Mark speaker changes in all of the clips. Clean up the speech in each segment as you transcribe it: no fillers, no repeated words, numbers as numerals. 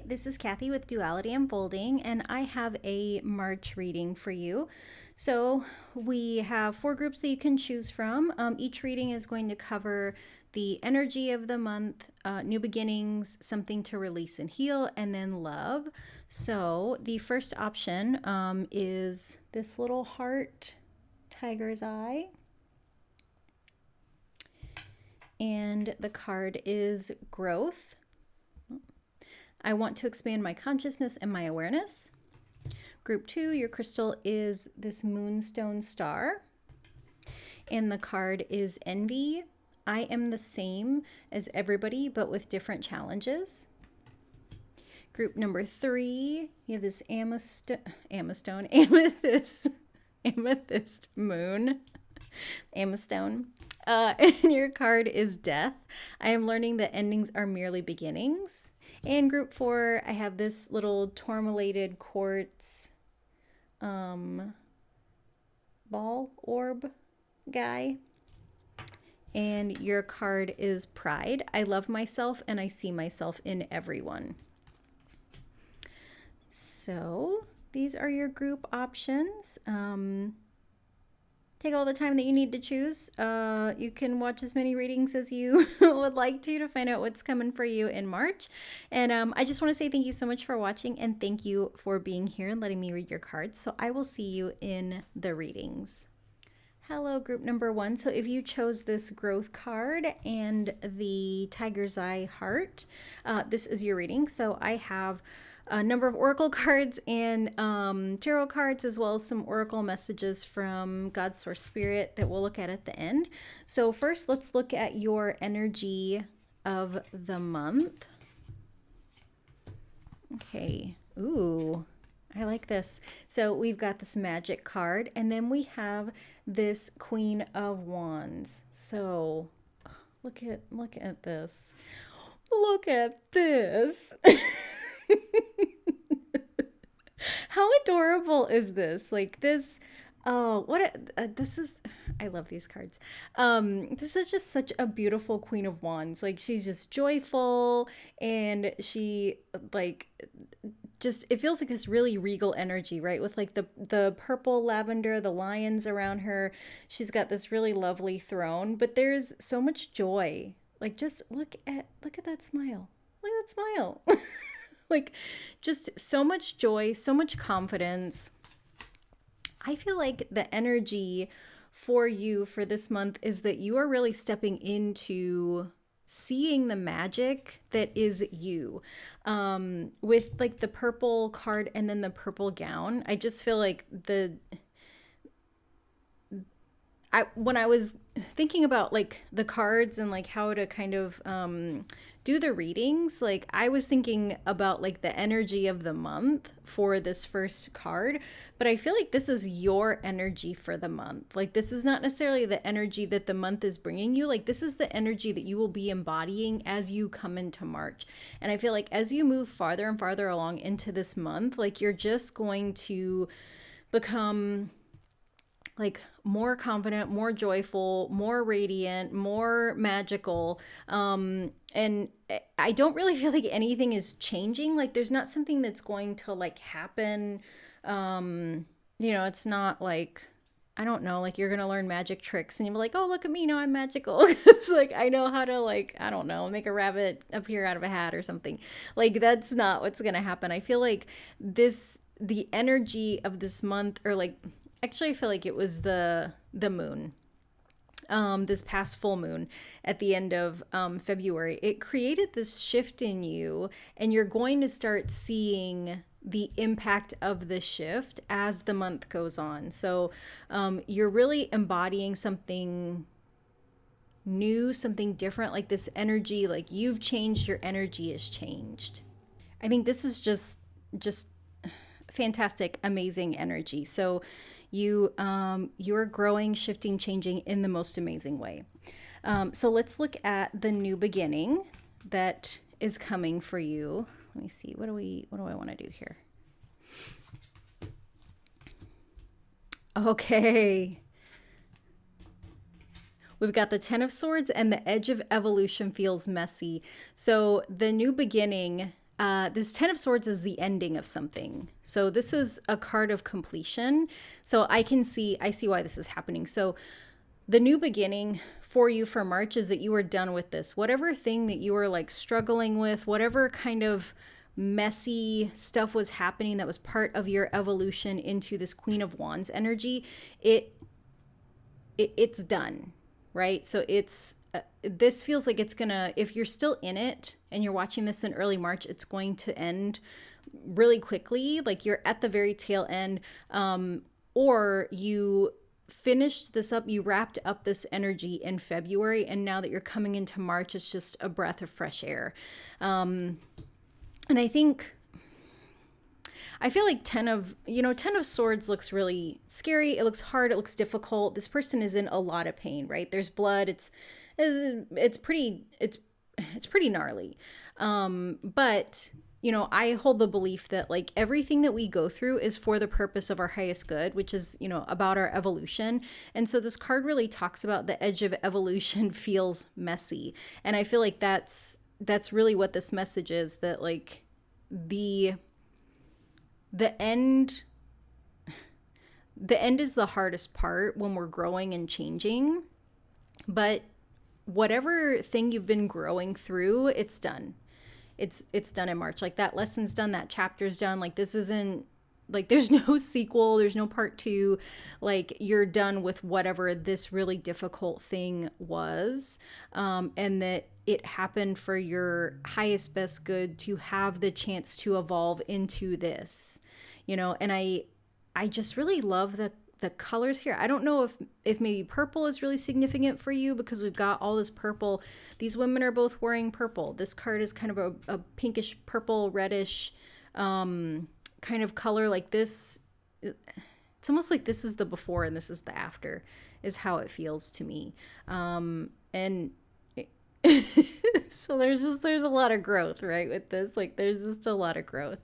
Speaker 1: this is Kathy with Duality Unfolding, and I have a March reading for you. So we have 4 groups that you can choose from. Each reading is going to cover the energy of the month, new beginnings, something to release and heal, and then love. So the first option is this little heart, tiger's eye. And the card is growth. I want to expand my consciousness and my awareness. Group 2, your crystal is this moonstone star. And the card is envy. I am the same as everybody, but with different challenges. Group number 3, you have this amethyst moon. Amethstone. And your card is death. I am learning that endings are merely beginnings. And group 4, I have this little tourmalated quartz ball orb guy. And your card is pride. I love myself and I see myself in everyone. So these are your group options. Take all the time that you need to choose. You can watch as many readings as you would like to find out what's coming for you in March. And I just want to say thank you so much for watching, and thank you for being here and letting me read your cards. So I will see you in the readings. Hello, group number 1. So if you chose this growth card and the tiger's eye heart, this is your reading. So I have a number of oracle cards and tarot cards, as well as some oracle messages from God's Source Spirit that we'll look at the end. So first, let's look at your energy of the month. Okay. Ooh, I like this. So we've got this magic card, and then we have this Queen of Wands. So look at this. Look at this. How adorable is this? Like this, this is, I love these cards. This is just such a beautiful Queen of Wands. Like, she's just joyful, and she it feels like this really regal energy, right? With like the purple lavender, the lions around her. She's got this really lovely throne, but there's so much joy. Like, just look at that smile. Look at that smile. Like, just so much joy, so much confidence. I feel like the energy for you for this month is that you are really stepping into seeing the magic that is you. With like the purple card and then the purple gown, I just feel like when I was thinking about like the cards and like how to kind of do the readings, like I was thinking about like the energy of the month for this first card, but I feel like this is your energy for the month. Like, this is not necessarily the energy that the month is bringing you. Like, this is the energy that you will be embodying as you come into March. And I feel like as you move farther and farther along into this month, like, you're just going to become like more confident, more joyful, more radiant, more magical. And I don't really feel like anything is changing. Like, there's not something that's going to like happen. It's not like, I don't know, like you're going to learn magic tricks and you're like, oh, look at me, now I'm magical. It's like, I know how to, like, I don't know, make a rabbit appear out of a hat or something. Like, that's not what's going to happen. I feel like the energy of this month, or like, actually, I feel like it was the moon, this past full moon at the end of February. It created this shift in you, and you're going to start seeing the impact of the shift as the month goes on. So you're really embodying something new, something different, like this energy, like you've changed, your energy has changed. I think this is just fantastic, amazing energy. So you're growing, shifting, changing in the most amazing way. So let's look at the new beginning that is coming for you. Let me see. What do I want to do here? Okay. We've got the 10 of Swords, and the edge of evolution feels messy. So the new beginning this Ten of Swords is the ending of something. So this is a card of completion. So I see why this is happening. So the new beginning for you for March is that you are done with this. Whatever thing that you were like struggling with, whatever kind of messy stuff was happening that was part of your evolution into this Queen of Wands energy, it's done, right? So it's this feels like it's gonna, if you're still in it and you're watching this in early March, it's going to end really quickly. Like you're at the very tail end, or you finished this up, you wrapped up this energy in February, and now that you're coming into March, it's just a breath of fresh air. And I feel like 10 of Swords looks really scary. It looks hard. It looks difficult. This person is in a lot of pain, right? There's blood. It's pretty gnarly. But I hold the belief that like everything that we go through is for the purpose of our highest good, which is, about our evolution. And so this card really talks about the edge of evolution feels messy. And I feel like that's really what this message is, that like the end is the hardest part when we're growing and changing. But whatever thing you've been growing through, it's done. It's done in March. Like that lesson's done, that chapter's done. Like this isn't like there's no sequel, there's no part 2. Like you're done with whatever this really difficult thing was, and that it happened for your highest best good to have the chance to evolve into this, and I just really love the colors here. I don't know if maybe purple is really significant for you, because we've got all this purple. These women are both wearing purple. This card is kind of a pinkish purple reddish kind of color. Like this, it's almost like this is the before and this is the after, is how it feels to me. And so there's a lot of growth, right, with this. Like there's just a lot of growth.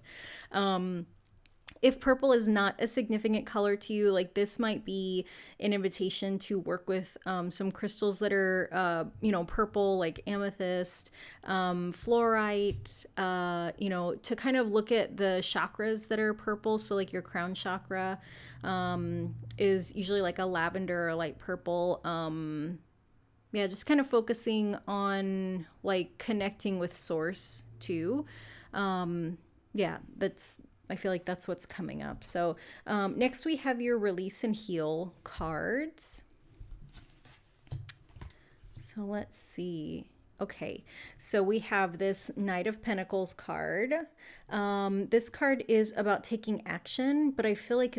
Speaker 1: If purple is not a significant color to you, like this might be an invitation to work with some crystals that are, purple, like amethyst, fluorite, to kind of look at the chakras that are purple. So like your crown chakra is usually like a lavender or light purple. Just kind of focusing on like connecting with source too. I feel like that's what's coming up. So next we have your release and heal cards. So let's see. Okay, so we have this Knight of Pentacles card. This card is about taking action, but I feel like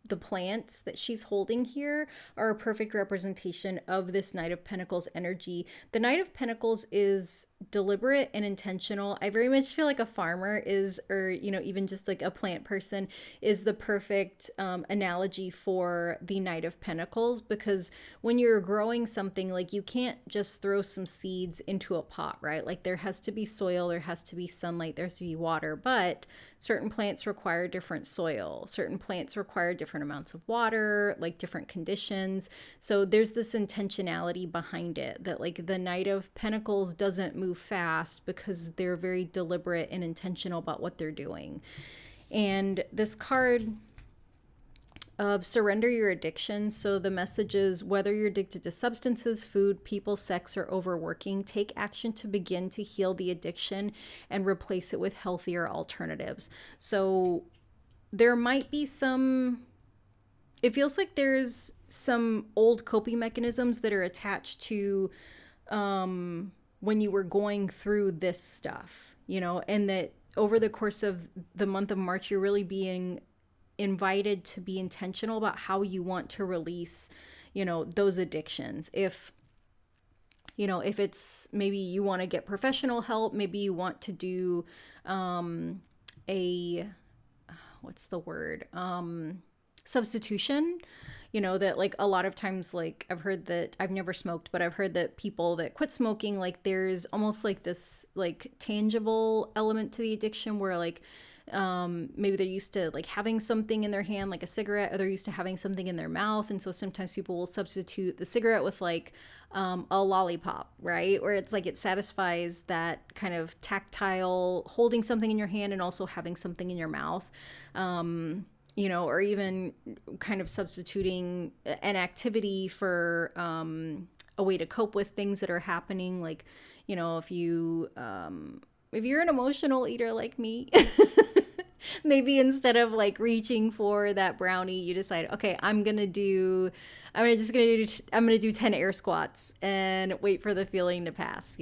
Speaker 1: the plants that she's holding here are a perfect representation of this Knight of Pentacles energy. The Knight of Pentacles is deliberate and intentional. I very much feel like a farmer is, or, even just like a plant person is the perfect analogy for the Knight of Pentacles, because when you're growing something, like you can't just throw some seeds into a pot, right? Like there has to be soil, there has to be sunlight, there has to be water, but certain plants require different soil. Certain plants require different amounts of water, like different conditions. So there's this intentionality behind it, that like the Knight of Pentacles doesn't move fast because they're very deliberate and intentional about what they're doing. And this card of surrender your addiction. So the message is, whether you're addicted to substances, food, people, sex, or overworking, take action to begin to heal the addiction and replace it with healthier alternatives. So there might be it feels like there's some old coping mechanisms that are attached to when you were going through this stuff, and that over the course of the month of March, you're really being invited to be intentional about how you want to release, those addictions. If it's maybe you want to get professional help, maybe you want to do substitution, that like a lot of times, like I've heard that, I've never smoked, but I've heard that people that quit smoking, like there's almost like this like tangible element to the addiction where like Maybe they're used to like having something in their hand, like a cigarette, or they're used to having something in their mouth. And so sometimes people will substitute the cigarette with like a lollipop, right? Where it's like it satisfies that kind of tactile holding something in your hand and also having something in your mouth. Or even kind of substituting an activity for a way to cope with things that are happening. Like, if you're an emotional eater like me, maybe instead of like reaching for that brownie, you decide, okay, I'm gonna do 10 air squats and wait for the feeling to pass.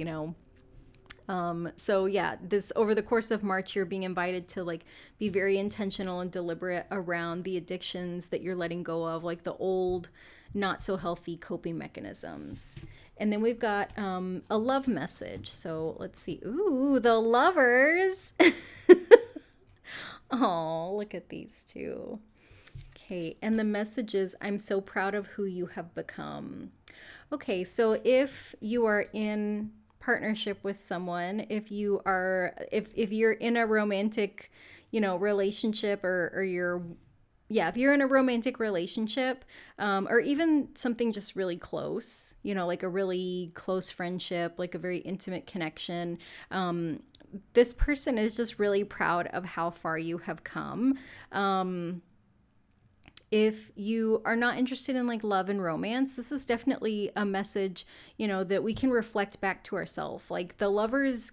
Speaker 1: So yeah, this over the course of March, you're being invited to like be very intentional and deliberate around the addictions that you're letting go of, like the old, not so healthy coping mechanisms. And then we've got a love message. So let's see. Ooh, the lovers. Oh, look at these two. Okay, and the message is, I'm so proud of who you have become. Okay, so if you are in partnership with someone, if you're in a romantic, relationship, or you're, yeah, if you're in a romantic relationship, or even something just really close, like a really close friendship, like a very intimate connection, this person is just really proud of how far you have come. If you are not interested in like love and romance, this is definitely a message, that we can reflect back to ourselves. Like the lovers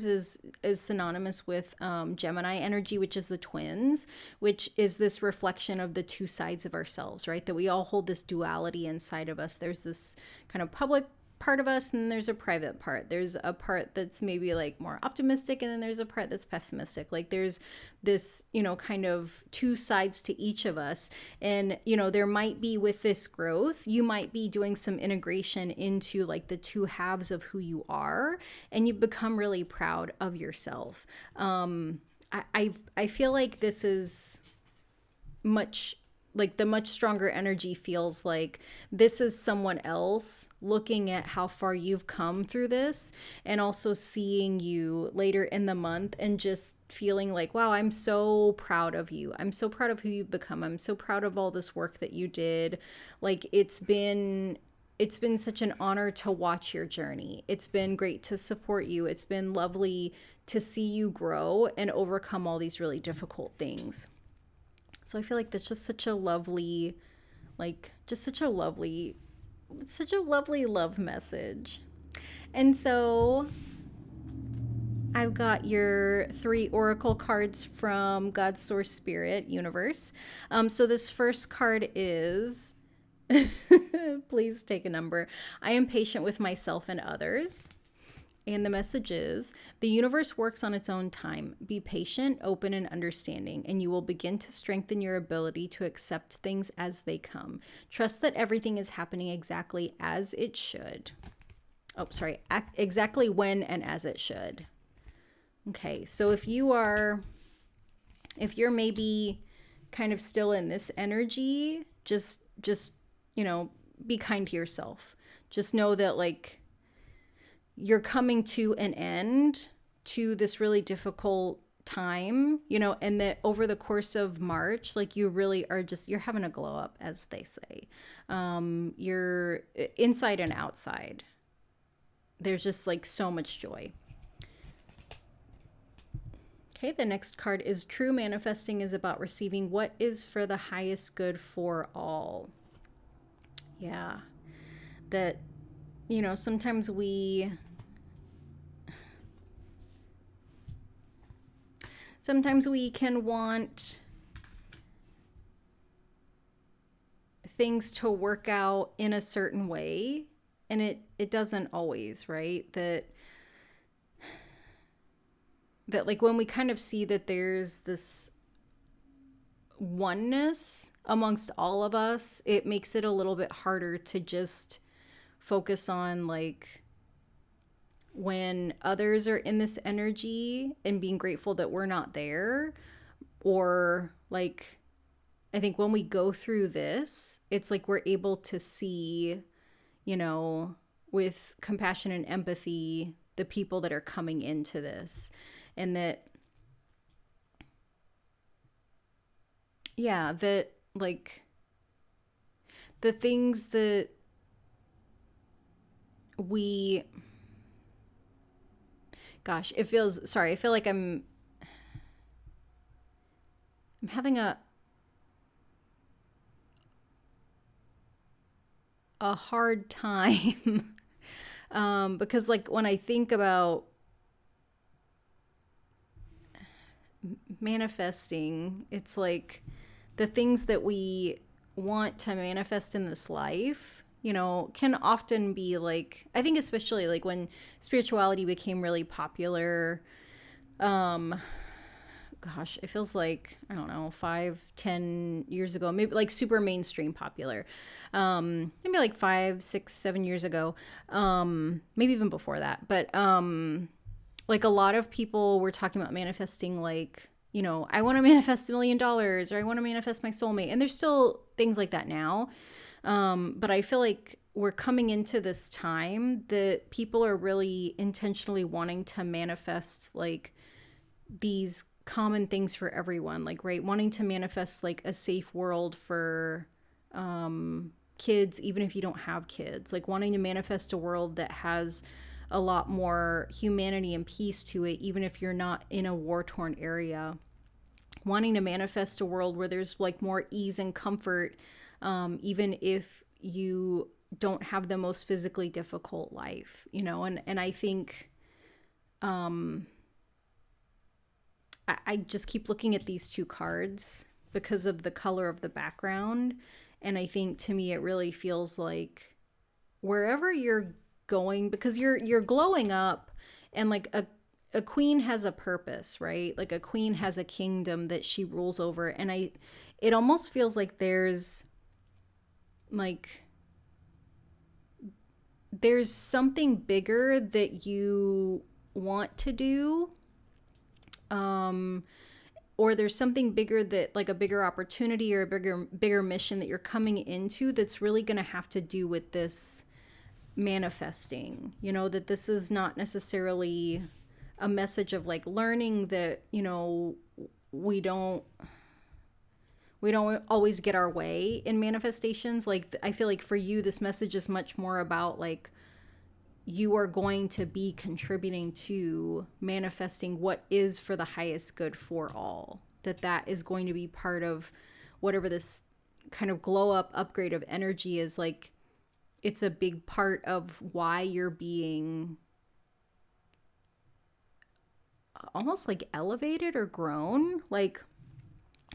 Speaker 1: is synonymous with Gemini energy, which is the twins, which is this reflection of the two sides of ourselves, right? That we all hold this duality inside of us. There's this kind of public part of us, and there's a private part. There's a part that's maybe like more optimistic, and then there's a part that's pessimistic. Like there's this, kind of two sides to each of us. And there might be, with this growth, you might be doing some integration into like the two halves of who you are, and you become really proud of yourself. I feel like this is much, like the much stronger energy feels like this is someone else looking at how far you've come through this, and also seeing you later in the month and just feeling like, wow, I'm so proud of you. I'm so proud of who you've become. I'm so proud of all this work that you did. Like it's been such an honor to watch your journey. It's been great to support you. It's been lovely to see you grow and overcome all these really difficult things. So I feel like that's just such a lovely, such a lovely love message. And so I've got your 3 oracle cards from God's Source Spirit Universe. So this first card is, please take a number. I am patient with myself and others. And the message is, the universe works on its own time. Be patient, open, and understanding, and you will begin to strengthen your ability to accept things as they come. Trust that everything is happening exactly as it should. Exactly when and as it should. Okay, so if you're maybe kind of still in this energy, just be kind to yourself. Just know that like you're coming to an end to this really difficult time, and that over the course of March, like you really are you're having a glow up, as they say. You're inside and outside. There's just like so much joy. Okay, the next card is true manifesting is about receiving what is for the highest good for all. Yeah. That, sometimes we can want things to work out in a certain way, and it doesn't always, right? That like when we kind of see that there's this oneness amongst all of us, it makes it a little bit harder to just focus on like when others are in this energy and being grateful that we're not there. Or like, I think when we go through this, it's like we're able to see, with compassion and empathy, the people that are coming into this. And that yeah, that like the things that we, gosh, it feels, sorry, I feel like I'm having a hard time because like when I think about manifesting, it's like the things that we want to manifest in this life, you know, can often be like, I think especially like when spirituality became really popular, um gosh, it feels like, I don't know, 5, 10 years ago, maybe like super mainstream popular, maybe like 5, 6, 7 years ago, maybe even before that, but like a lot of people were talking about manifesting, like, you know, I want to manifest $1 million, or I want to manifest my soulmate. And there's still things like that now. But I feel like we're coming into this time that people are really intentionally wanting to manifest like these common things for everyone, like, right, wanting to manifest like a safe world for kids, even if you don't have kids, like wanting to manifest a world that has a lot more humanity and peace to it, even if you're not in a war torn area, wanting to manifest a world where there's like more ease and comfort, even if you don't have the most physically difficult life, you know. And I think I just keep looking at these two cards because of the color of the background. And I think to me, it really feels like wherever you're going, because you're glowing up, and like a queen has a purpose, right? Like a queen has a kingdom that she rules over. And it almost feels like like there's something bigger that you want to do, or there's something bigger, that like a bigger opportunity or a bigger mission that you're coming into, that's really going to have to do with this manifesting, you know, that this is not necessarily a message of like learning that, you know, we don't we don't always get our way in manifestations. Like I feel like for you this message is much more about like you are going to be contributing to manifesting what is for the highest good for all, that is going to be part of whatever this kind of glow up upgrade of energy is. Like it's a big part of why you're being almost like elevated or grown. Like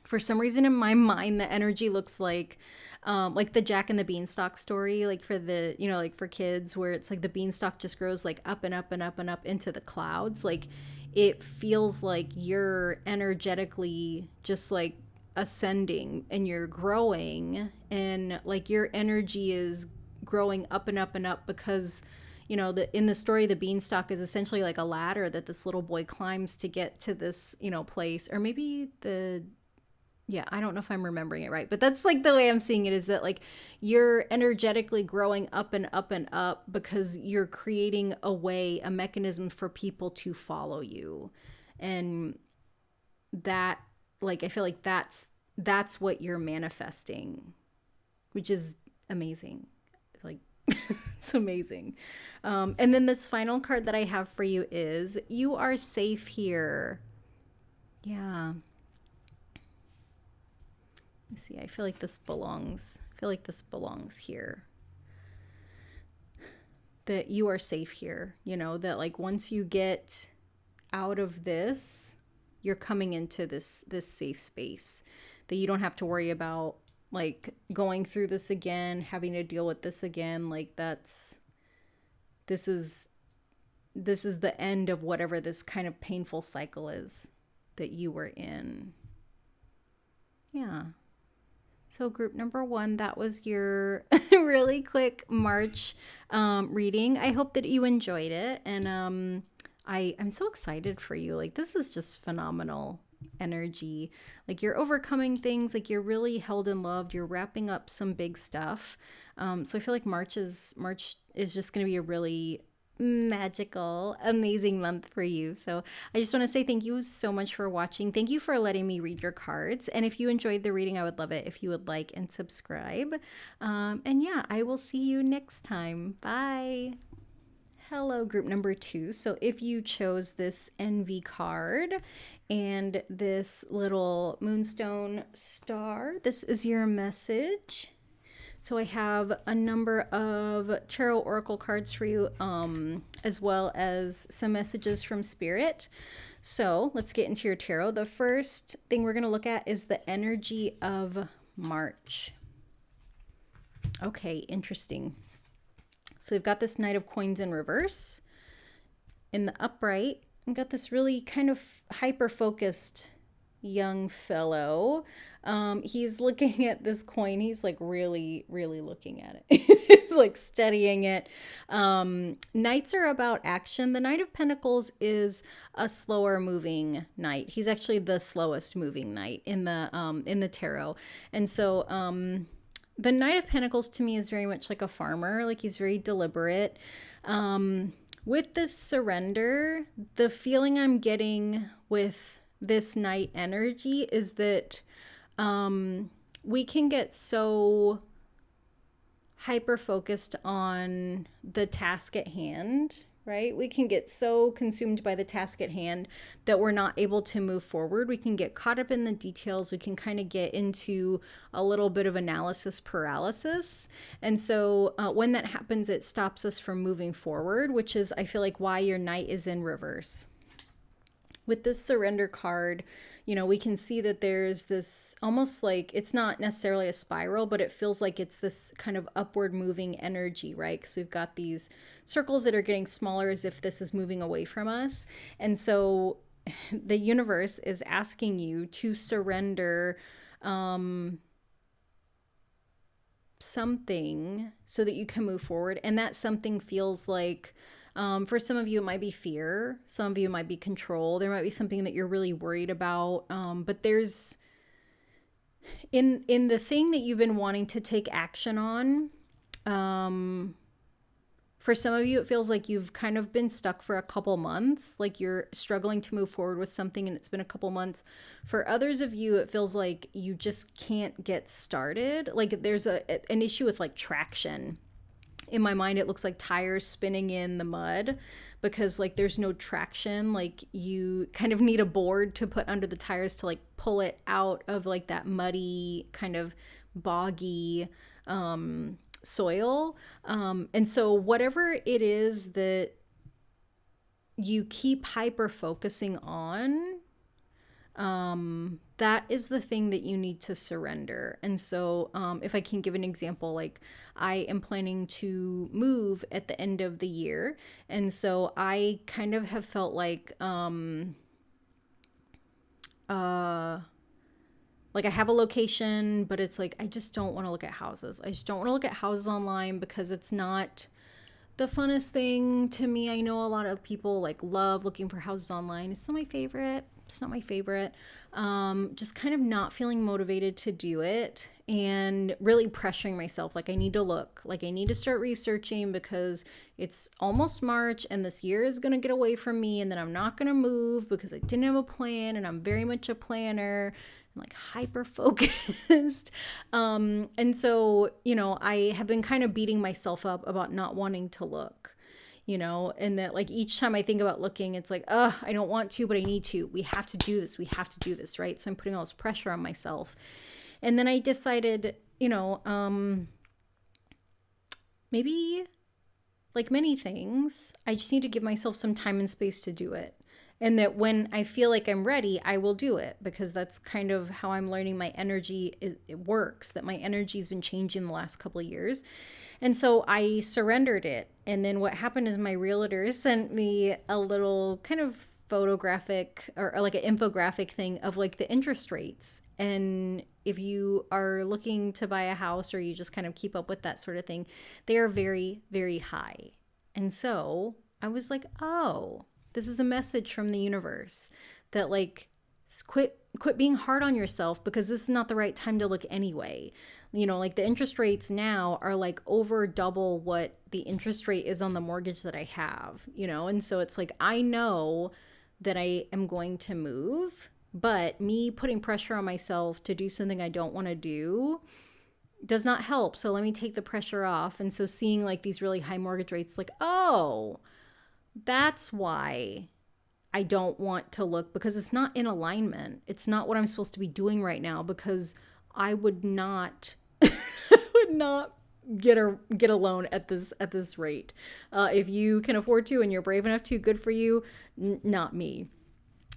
Speaker 1: for some reason in my mind the energy looks like the Jack and the Beanstalk story, like for the, you know, like for kids, where it's like the beanstalk just grows like up and up and up and up into the clouds. Like it feels like you're energetically just like ascending and you're growing, and like your energy is growing up and up and up because, you know, in the story the beanstalk is essentially like a ladder that this little boy climbs to get to this, you know, place. Or maybe yeah, I don't know if I'm remembering it right, but that's like the way I'm seeing it, is that like you're energetically growing up and up and up because you're creating a mechanism for people to follow you. And that, like, I feel like that's what you're manifesting, which is amazing. Like, it's amazing. And then this final card that I have for you is you are safe here. Yeah. See, I feel like this belongs. I feel like this belongs here. That you are safe here. You know, that like once you get out of this, you're coming into this safe space. That you don't have to worry about like going through this again, having to deal with this again. Like this is the end of whatever this kind of painful cycle is that you were in. Yeah. So group number 1, that was your really quick March reading. I hope that you enjoyed it. And I'm so excited for you. Like this is just phenomenal energy. Like you're overcoming things, like you're really held and loved. You're wrapping up some big stuff. So I feel like March is just going to be a really magical, amazing month for you. So I just want to say thank you so much for watching. Thank you for letting me read your cards. And if you enjoyed the reading, I would love it if you would like and subscribe. And yeah, I will see you next time. Bye. Hello, group number 2. So if you chose this envy card and this little moonstone star, this is your message. So I have a number of tarot oracle cards for you, as well as some messages from spirit. So let's get into your tarot. The first thing we're going to look at is the energy of March. Okay, interesting. So we've got this Knight of Coins in reverse. In the upright, we've got this really kind of hyper-focused young fellow. He's looking at this coin. He's like really, really looking at it. He's like studying it. Knights are about action. The Knight of Pentacles is a slower moving knight. He's actually the slowest moving knight in the tarot. And so, the Knight of Pentacles to me is very much like a farmer. Like he's very deliberate. With this surrender, the feeling I'm getting with this Knight energy is that we can get so hyper focused on the task at hand, right? We can get so consumed by the task at hand that we're not able to move forward. We can get caught up in the details. We can kind of get into a little bit of analysis paralysis. And so when that happens, it stops us from moving forward, which is, I feel like, why your Knight is in reverse. With this surrender card, you know, we can see that there's this almost like, it's not necessarily a spiral, but it feels like it's this kind of upward moving energy, right? Because we've got these circles that are getting smaller as if this is moving away from us. And so the universe is asking you to surrender something so that you can move forward. And that something feels like, for some of you, it might be fear. Some of you might be control. There might be something that you're really worried about. But there's in the thing that you've been wanting to take action on. For some of you, it feels like you've kind of been stuck for a couple months, like you're struggling to move forward with something and it's been a couple months. For others of you, it feels like you just can't get started. Like there's an issue with like traction. In my mind, it looks like tires spinning in the mud because like there's no traction. Like you kind of need a board to put under the tires to like pull it out of like that muddy kind of boggy soil. And so whatever it is that you keep hyper focusing on, that is the thing that you need to surrender. And so if I can give an example, like I am planning to move at the end of the year. And so I kind of have felt like I have a location, but it's like, I just don't want to look at houses. I just don't want to look at houses online because it's not the funnest thing to me. I know a lot of people like love looking for houses online. It's not my favorite. It's not my favorite. Just kind of not feeling motivated to do it and really pressuring myself. Like I need to look, like I need to start researching because it's almost March and this year is going to get away from me. And then I'm not going to move because I didn't have a plan and I'm very much a planner. Like hyper focused. And so, you know, I have been kind of beating myself up about not wanting to look, you know, and that like each time I think about looking, it's like, I don't want to, but I need to. We have to do this. We have to do this, right? So I'm putting all this pressure on myself. And then I decided, you know, maybe like many things, I just need to give myself some time and space to do it. And that when I feel like I'm ready, I will do it because that's kind of how I'm learning my energy. It works, that my energy has been changing the last couple of years. And so I surrendered it. And then what happened is my realtor sent me a little kind of photographic or like an infographic thing of like the interest rates. And if you are looking to buy a house or you just kind of keep up with that sort of thing, they are very, very high. And so I was like, oh, this is a message from the universe that like Quit being hard on yourself, because this is not the right time to look anyway. You know, like the interest rates now are like over double what the interest rate is on the mortgage that I have, you know? And so it's like, I know that I am going to move, but me putting pressure on myself to do something I don't want to do does not help. So let me take the pressure off. And so seeing like these really high mortgage rates, like, oh, that's why I don't want to look, because it's not in alignment. It's not what I'm supposed to be doing right now, because I would not would not get a loan at this rate. If you can afford to and you're brave enough to, good for you. Not me.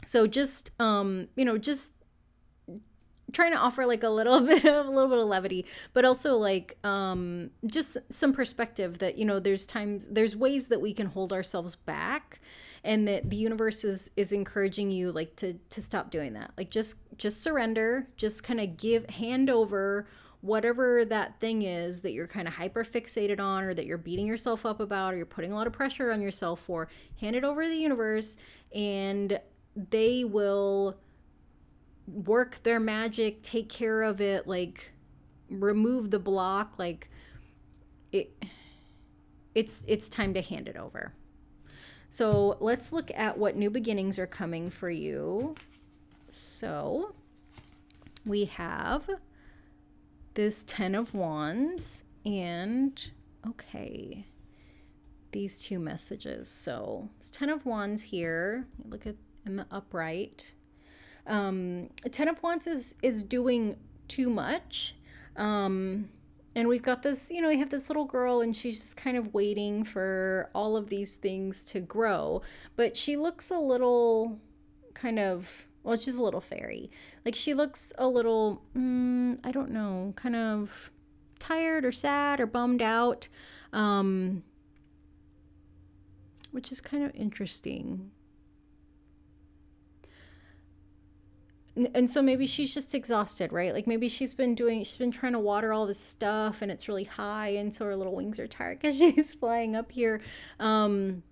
Speaker 1: So just just trying to offer like a little bit of levity, but also like just some perspective that, you know, there's ways that we can hold ourselves back, and that the universe is encouraging you like to stop doing that. Like just surrender, just kind of hand over whatever that thing is that you're kind of hyper fixated on, or that you're beating yourself up about, or you're putting a lot of pressure on yourself for. Hand it over to the universe, and they will work their magic, take care of it, like remove the block. Like it's time to hand it over. So let's look at what new beginnings are coming for you. So we have this 10 of Wands and, okay, these two messages. So it's 10 of Wands here. Look at in the upright. 10 of Wands is doing too much. And we've got this, you know, we have this little girl, and she's just kind of waiting for all of these things to grow. But she looks a little kind of, well, she's a little fairy. Like she looks a little, I don't know, kind of tired or sad or bummed out, which is kind of interesting. And so maybe she's just exhausted, right? Like maybe she's been trying to water all this stuff, and it's really high, and so her little wings are tired because she's flying up here. And,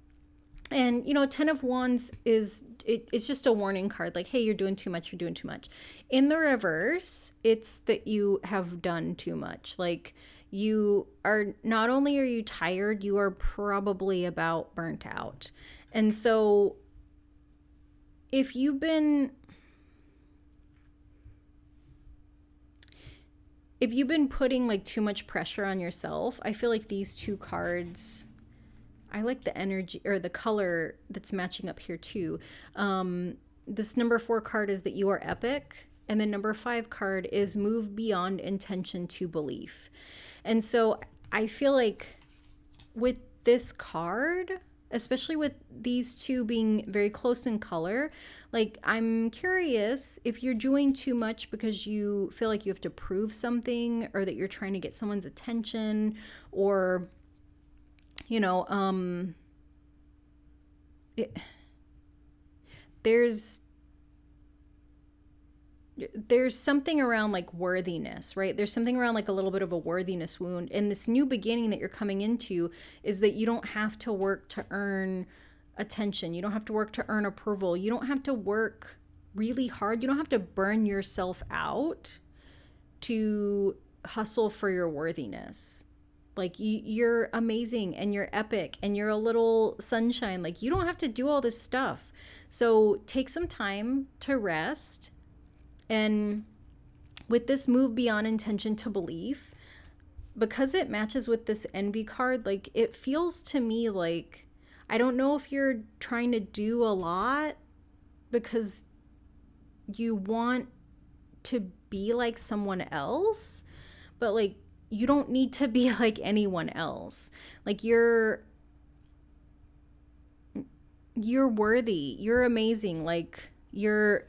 Speaker 1: you know, 10 of Wands it's just a warning card. Like, hey, you're doing too much. You're doing too much. In the reverse, it's that you have done too much. Like you are, not only are you tired, you are probably about burnt out. And so if you've been putting like too much pressure on yourself, I feel like these two cards, I like the energy or the color that's matching up here too. This number 4 card is that you are epic. And the number 5 card is move beyond intention to belief. And so I feel like with this card, especially with these two being very close in color, like I'm curious if you're doing too much because you feel like you have to prove something, or that you're trying to get someone's attention, or, you know, there's something around like worthiness, right? There's something around like a little bit of a worthiness wound. And this new beginning that you're coming into is that you don't have to work to earn attention. You don't have to work to earn approval. You don't have to work really hard. You don't have to burn yourself out to hustle for your worthiness. Like you're amazing, and you're epic, and you're a little sunshine. Like you don't have to do all this stuff. So take some time to rest. And with this move beyond intention to belief, because it matches with this envy card, like it feels to me like, I don't know if you're trying to do a lot because you want to be like someone else, but like you don't need to be like anyone else. Like you're worthy, you're amazing. Like you're,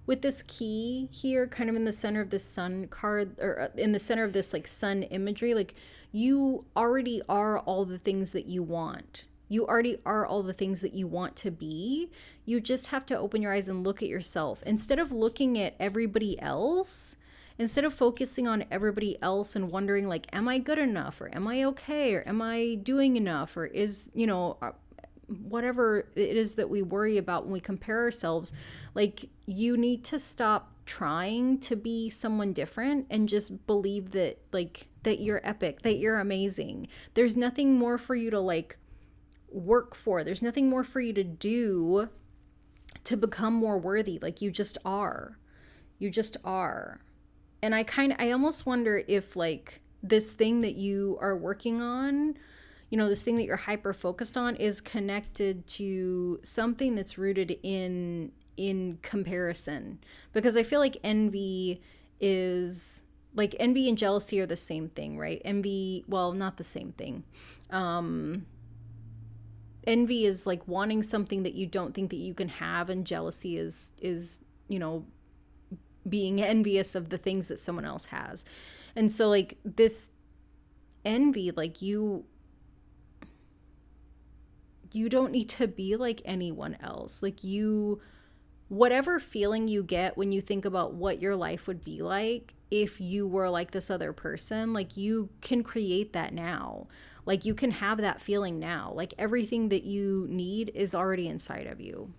Speaker 1: with this key here, kind of in the center of this sun card, or in the center of this like sun imagery, like you already are all the things that you want. You already are all the things that you want to be. You just have to open your eyes and look at yourself. Instead of looking at everybody else, instead of focusing on everybody else and wondering like, am I good enough? Or am I okay? Or am I doing enough? Or is, you know, whatever it is that we worry about when we compare ourselves, like you need to stop trying to be someone different and just believe that like that you're epic, that you're amazing. There's nothing more for you to like work for. There's nothing more for you to do to become more worthy. Like you just are. You just are. And I almost wonder if like this thing that you are working on, this thing that you're hyper focused on is connected to something that's rooted in comparison. Because I feel like envy and jealousy are the same thing, right? Envy, well, not the same thing. Envy is like wanting something that you don't think that you can have, and jealousy is being envious of the things that someone else has. And so like this envy, like you don't need to be like anyone else. Like whatever feeling you get when you think about what your life would be like if you were like this other person, like you can create that now. Like you can have that feeling now. Like everything that you need is already inside of you.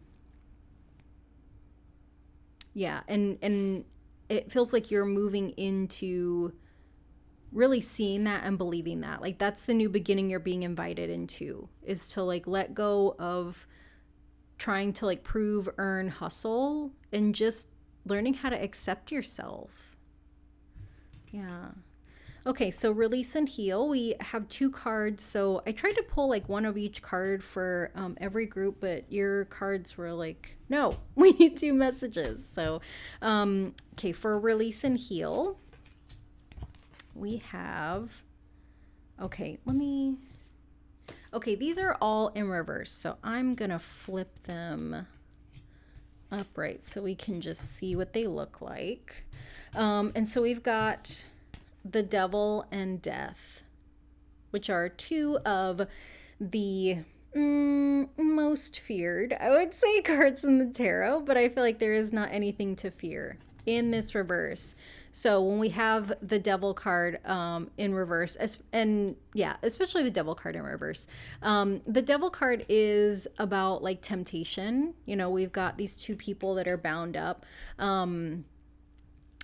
Speaker 1: Yeah, and it feels like you're moving into really seeing that and believing that. Like that's the new beginning you're being invited into, is to like let go of trying to like prove, earn, hustle, and just learning how to accept yourself. Yeah. Okay, so release and heal. We have two cards. So I tried to pull like one of each card for every group, but your cards were like, no, we need two messages. So, okay, for release and heal, we have, okay, these are all in reverse. So I'm going to flip them upright so we can just see what they look like. And so we've got the Devil and Death, which are two of the most feared, I would say, cards in the tarot, but I feel like there is not anything to fear in this reverse. So when we have the Devil card in reverse, and yeah, especially the Devil card in reverse, the Devil card is about like temptation. We've got these two people that are bound up.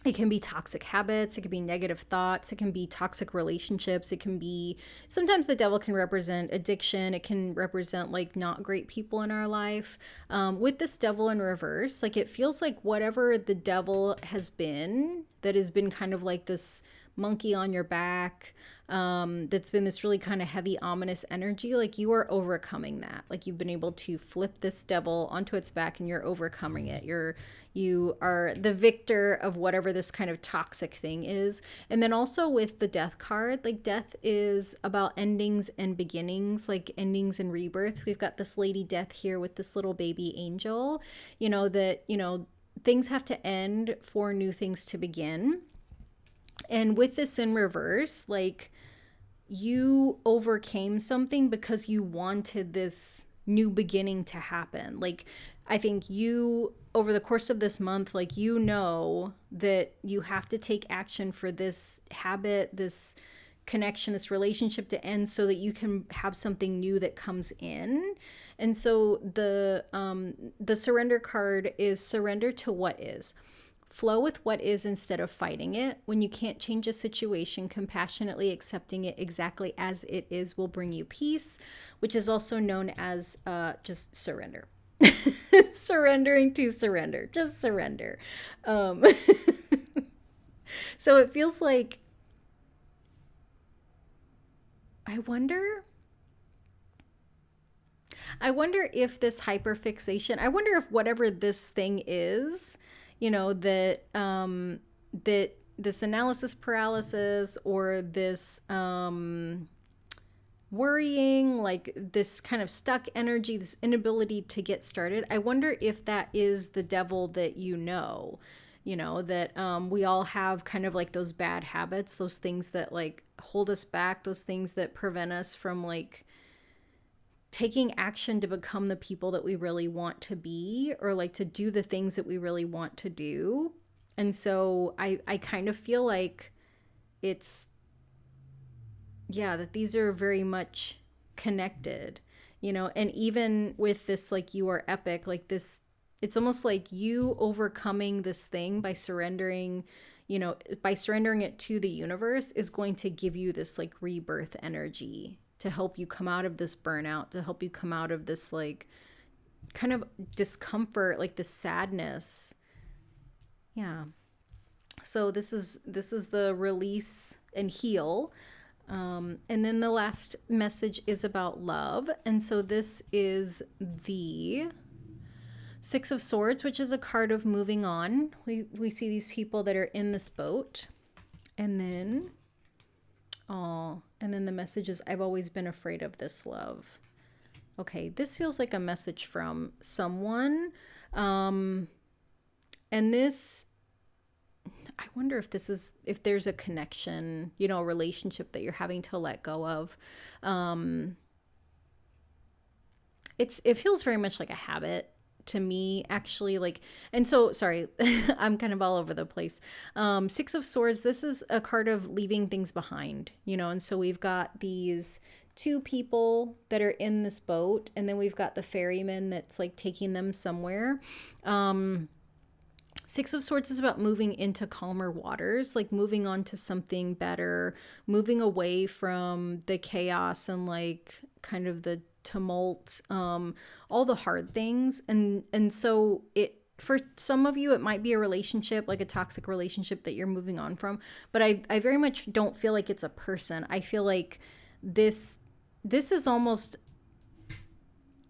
Speaker 1: It can be toxic habits. It can be negative thoughts. It can be toxic relationships. It can be, sometimes the devil can represent addiction. It can represent like not great people in our life. With this devil in reverse, like it feels like whatever the devil has been, that has been kind of like this monkey on your back, that's been this really kind of heavy, ominous energy, like you are overcoming that. Like you've been able to flip this devil onto its back and you're overcoming it. You are the victor of whatever this kind of toxic thing is. And then also with the Death card, like death is about endings and beginnings, like endings and rebirth. We've got this Lady Death here with this little baby angel, things have to end for new things to begin. And with this in reverse, like you overcame something because you wanted this new beginning to happen. Like I think you, over the course of this month, like that you have to take action for this habit, this connection, this relationship to end so that you can have something new that comes in. And so the surrender card is surrender to what is. Flow with what is instead of fighting it. When you can't change a situation, compassionately accepting it exactly as it is will bring you peace, which is also known as just surrender. Surrendering to surrender. Just surrender. So it feels like, I wonder if this hyperfixation, I wonder if whatever this thing is, that this analysis paralysis or this worrying, like this kind of stuck energy, this inability to get started, I wonder if that is the devil that that we all have kind of like those bad habits, those things that like hold us back, those things that prevent us from like taking action to become the people that we really want to be, or like to do the things that we really want to do. And so I kind of feel like it's, yeah, that these are very much connected. And even with this, like, you are epic, like this, it's almost like you overcoming this thing by surrendering, by surrendering it to the universe is going to give you this like rebirth energy to help you come out of this burnout, to help you come out of this like kind of discomfort, like this sadness. Yeah. So this is the release and heal. And then the last message is about love. And so this is the Six of Swords, which is a card of moving on. We see these people that are in this boat. And then, the message is, I've always been afraid of this love. Okay, this feels like a message from someone. And this, I wonder if if there's a connection, a relationship that you're having to let go of. It feels very much like a habit to me, actually. Like, and so, sorry, I'm kind of all over the place. Six of Swords, this is a card of leaving things behind, and so we've got these two people that are in this boat, and then we've got the ferryman that's like taking them somewhere. Six of Swords is about moving into calmer waters, like moving on to something better, moving away from the chaos and like kind of the tumult, all the hard things. And so for some of you, it might be a relationship, like a toxic relationship that you're moving on from. But I very much don't feel like it's a person. I feel like this is almost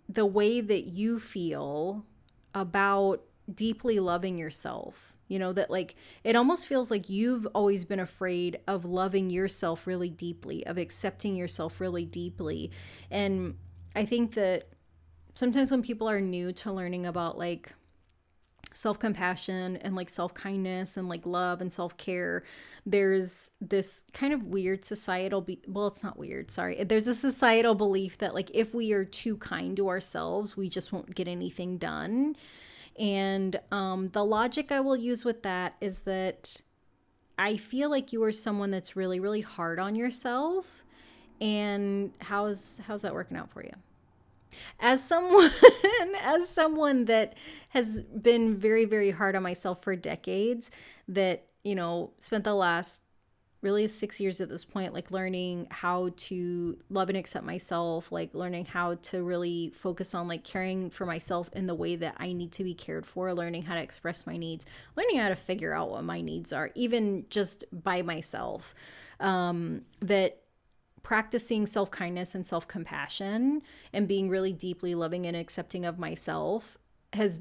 Speaker 1: the way that you feel about deeply loving yourself, that like it almost feels like you've always been afraid of loving yourself really deeply, of accepting yourself really deeply. And I think that sometimes when people are new to learning about like self-compassion and like self-kindness and like love and self-care, there's this kind of weird societal well, it's not weird, sorry, there's a societal belief that like if we are too kind to ourselves, we just won't get anything done. And the logic I will use with that is that I feel like you are someone that's really, really hard on yourself. And how's that working out for you? As someone as someone that has been very, very hard on myself for decades, that, spent the last really 6 years at this point, like learning how to love and accept myself, like learning how to really focus on like caring for myself in the way that I need to be cared for, learning how to express my needs, learning how to figure out what my needs are, even just by myself. That practicing self-kindness and self-compassion and being really deeply loving and accepting of myself has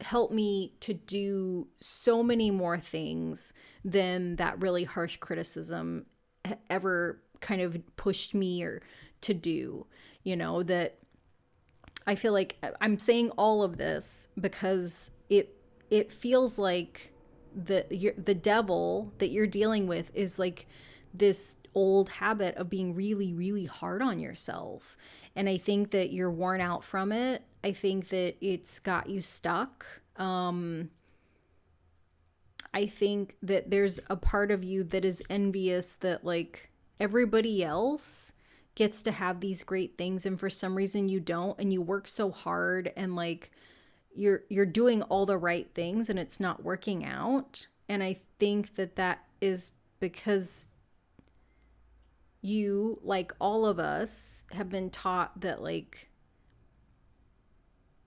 Speaker 1: helped me to do so many more things than that really harsh criticism ever kind of pushed me or to do. That I feel like I'm saying all of this because it feels like the devil that you're dealing with is like this old habit of being really, really hard on yourself. And I think that you're worn out from it. I think that it's got you stuck. I think that there's a part of you that is envious that like everybody else gets to have these great things and for some reason you don't, and you work so hard and like you're doing all the right things and it's not working out. And I think that is because you, like all of us, have been taught that like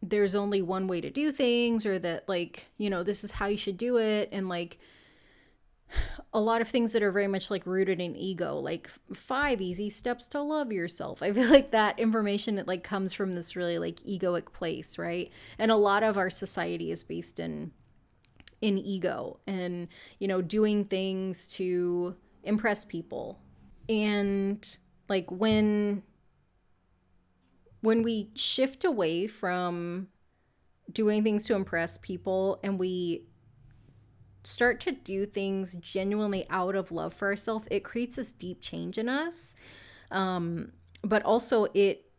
Speaker 1: there's only one way to do things, or that like, this is how you should do it. And like a lot of things that are very much like rooted in ego, like 5 easy steps to love yourself. I feel like that information, it like comes from this really like egoic place, right? And a lot of our society is based in ego and, doing things to impress people. And like when we shift away from doing things to impress people and we start to do things genuinely out of love for ourselves, it creates this deep change in us. But also it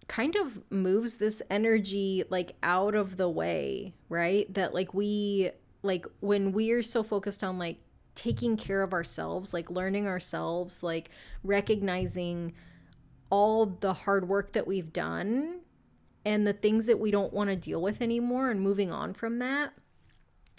Speaker 1: kind of moves this energy like out of the way, right? That like when we're so focused on like taking care of ourselves, like learning ourselves, like recognizing all the hard work that we've done and the things that we don't want to deal with anymore and moving on from that,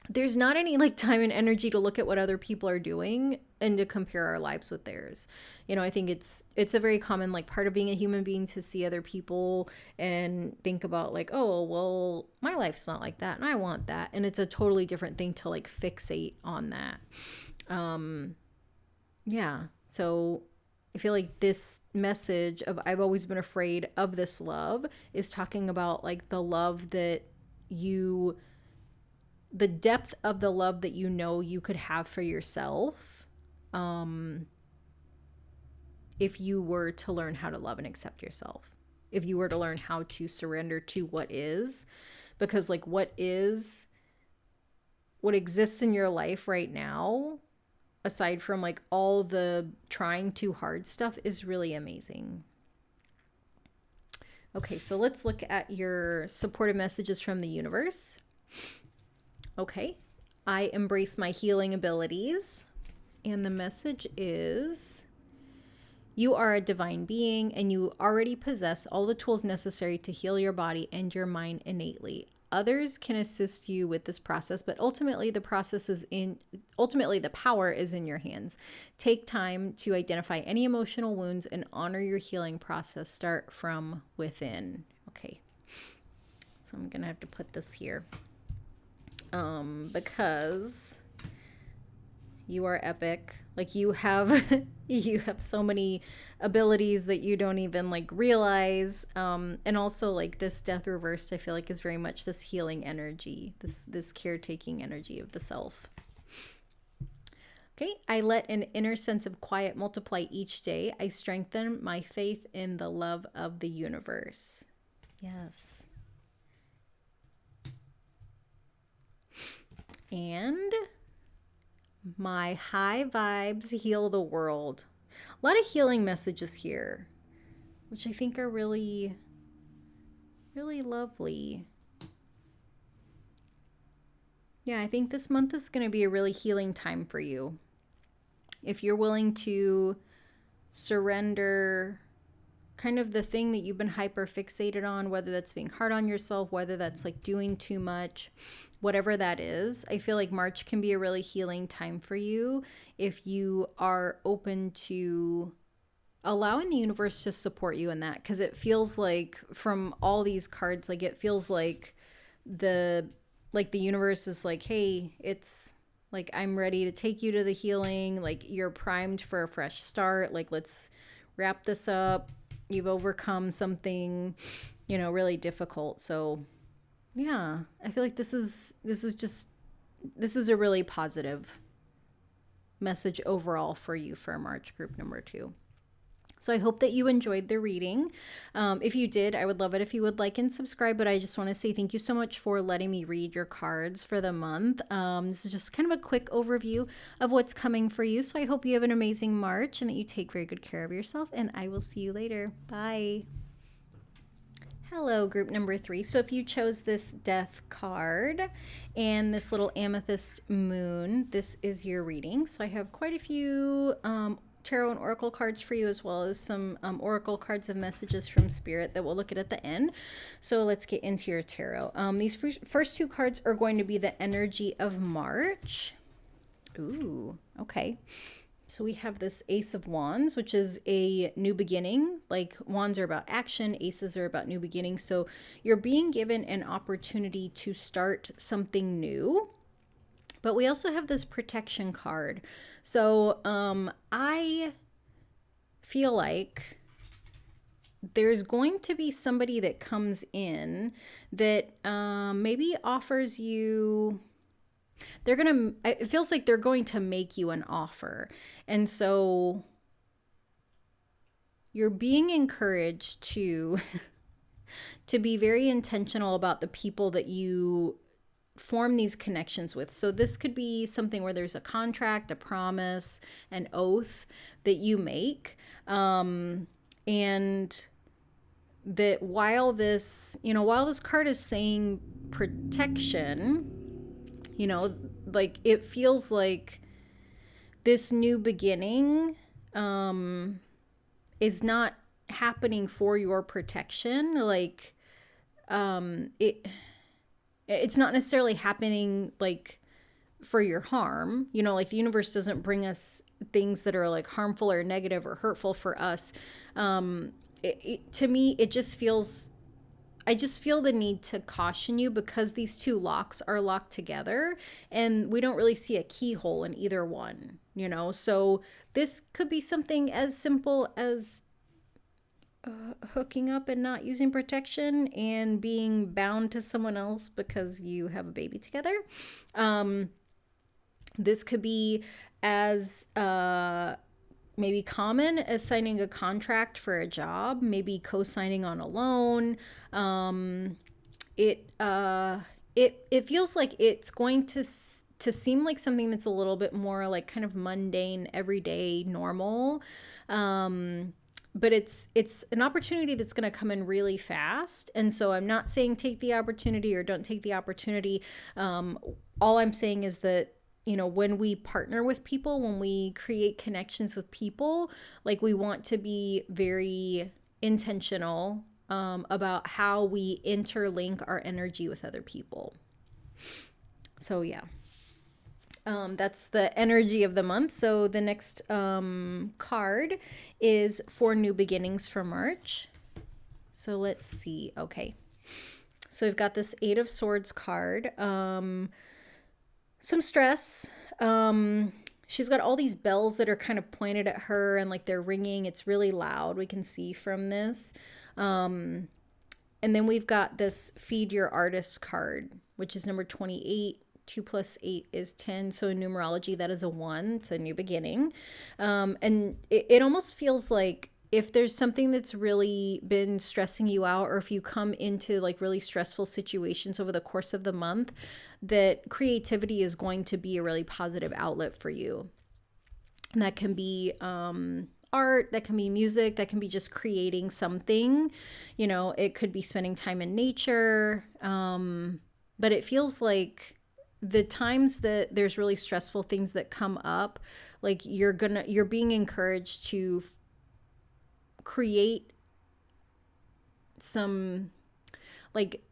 Speaker 1: there's not any like time and energy to look at what other people are doing and to compare our lives with theirs. I think it's a very common like part of being a human being to see other people and think about like, oh, well, my life's not like that and I want that. And it's a totally different thing to like fixate on that. Yeah. So I feel like this message of I've always been afraid of this love is talking about like the love that the depth of the love that you could have for yourself, if you were to learn how to love and accept yourself, if you were to learn how to surrender to what is, because like what exists in your life right now, aside from like all the trying too hard stuff, is really amazing. Okay, so let's look at your supportive messages from the universe. Okay, I embrace my healing abilities. And the message is, you are a divine being and you already possess all the tools necessary to heal your body and your mind innately. Others can assist you with this process, but ultimately the power is in your hands. Take time to identify any emotional wounds and honor your healing process. Start from within. Okay, so I'm gonna have to put this here. Because you are epic. Like you have so many abilities that you don't even like realize. And also like this death reversed, I feel like is very much this healing energy, this caretaking energy of the self. Okay, I let an inner sense of quiet multiply each day. I strengthen my faith in the love of the universe. Yes. And my high vibes heal the world. A lot of healing messages here, which I think are really, really lovely. Yeah, I think this month is going to be a really healing time for you. If you're willing to surrender kind of the thing that you've been hyper fixated on, whether that's being hard on yourself, whether that's like doing too much, whatever that is, I feel like March can be a really healing time for you if you are open to allowing the universe to support you in that. Because it feels like from all these cards, like it feels like the universe is like, hey, it's like, I'm ready to take you to the healing. Like you're primed for a fresh start. Like let's wrap this up. You've overcome something, really difficult. So yeah, I feel like this is a really positive message overall for you for March group number 2. So I hope that you enjoyed the reading. If you did, I would love it if you would like and subscribe, but I just want to say thank you so much for letting me read your cards for the month. This is just kind of a quick overview of what's coming for you. So I hope you have an amazing March and that you take very good care of yourself, and I will see you later. Bye. Hello, group number 3. So if you chose this death card and this little amethyst moon, this is your reading. So I have quite a few tarot and oracle cards for you, as well as some oracle cards of messages from spirit that we'll look at the end. So let's get into your tarot. These first 2 cards are going to be the energy of March. Ooh, okay. So we have this Ace of Wands, which is a new beginning. Like wands are about action, aces are about new beginnings. So you're being given an opportunity to start something new. But we also have this protection card. So I feel like there's going to be somebody that comes in that maybe offers you... it feels like they're going to make you an offer. And so you're being encouraged to be very intentional about the people that you form these connections with. So this could be something where there's a contract, a promise, an oath that you make. And that while this card is saying protection, like it feels like this new beginning is not happening for your protection. Like, it's not necessarily happening like for your harm. You know, like the universe doesn't bring us things that are like harmful or negative or hurtful for us. To me, it just feels, I just feel the need to caution you because these two locks are locked together and we don't really see a keyhole in either one, you know? So this could be something as simple as hooking up and not using protection and being bound to someone else because you have a baby together. This could be as maybe common as signing a contract for a job, maybe co-signing on a loan. It feels like it's going to seem like something that's a little bit more like kind of mundane, everyday, normal. But it's an opportunity that's going to come in really fast. And so I'm not saying take the opportunity or don't take the opportunity. All I'm saying is that, you know, when we partner with people, when we create connections with people, like we want to be very intentional about how we interlink our energy with other people. So yeah. That's the energy of the month. So the next card is for new beginnings for March. So let's see. Okay. So we've got this 8 of Swords card. Some stress. She's got all these bells that are kind of pointed at her and like they're ringing. It's really loud. We can see from this. And then we've got this Feed Your Artist card, which is number 28. 2 + 8 is 10. So in numerology, that is a 1. It's a new beginning. And it almost feels like if there's something that's really been stressing you out, or if you come into like really stressful situations over the course of the month, that creativity is going to be a really positive outlet for you. And that can be art, that can be music, that can be just creating something. You know, it could be spending time in nature. But it feels like the times that there's really stressful things that come up, like you're being encouraged to create some, like,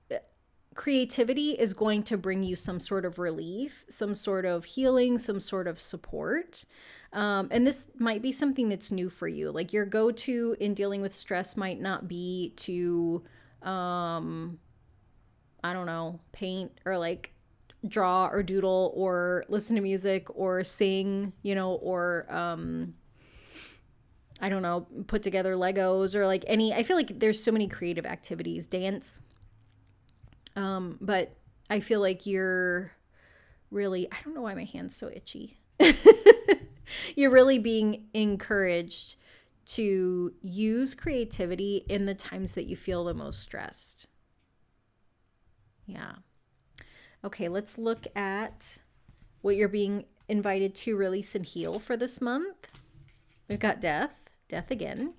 Speaker 1: creativity is going to bring you some sort of relief, some sort of healing, some sort of support. And this might be something that's new for you. Like your go-to in dealing with stress might not be to, I don't know, paint or like draw or doodle or listen to music or sing, you know, or I don't know, put together Legos or like any, I feel like there's so many creative activities, dance. But I feel like you're really, I don't know why my hand's so itchy. You're really being encouraged to use creativity in the times that you feel the most stressed. Yeah. Okay, let's look at what you're being invited to release and heal for this month. We've got death again.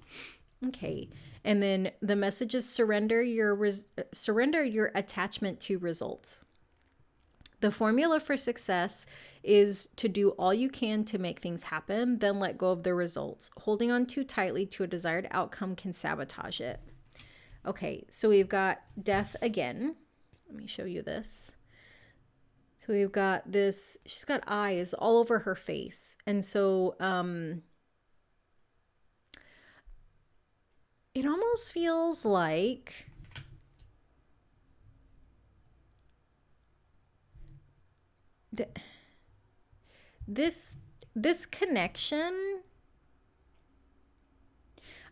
Speaker 1: Okay, and then the message is surrender your attachment to results. The formula for success is to do all you can to make things happen, then let go of the results. Holding on too tightly to a desired outcome can sabotage it. Okay, so we've got death again. Let me show you this. So we've got this, she's got eyes all over her face. And so it almost feels like this connection,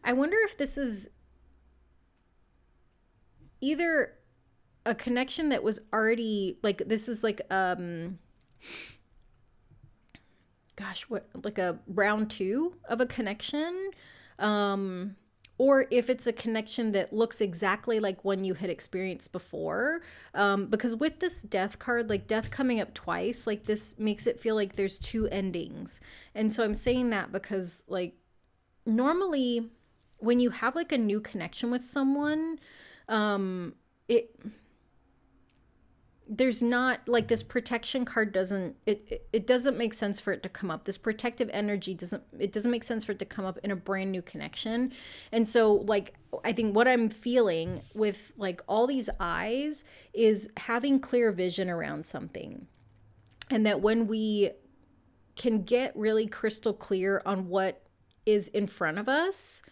Speaker 1: I wonder if this is either a connection that was already like, this is like what, like a round 2 of a connection, or if it's a connection that looks exactly like one you had experienced before, because with this death card, like death coming up twice, like this makes it feel like there's 2 endings. And so I'm saying that because like normally when you have like a new connection with someone, there's not like this protection card doesn't it doesn't make sense for it to come up. This protective energy doesn't make sense for it to come up in a brand new connection. And so like I think what I'm feeling with like all these eyes is having clear vision around something. And that when we can get really crystal clear on what is in front of us,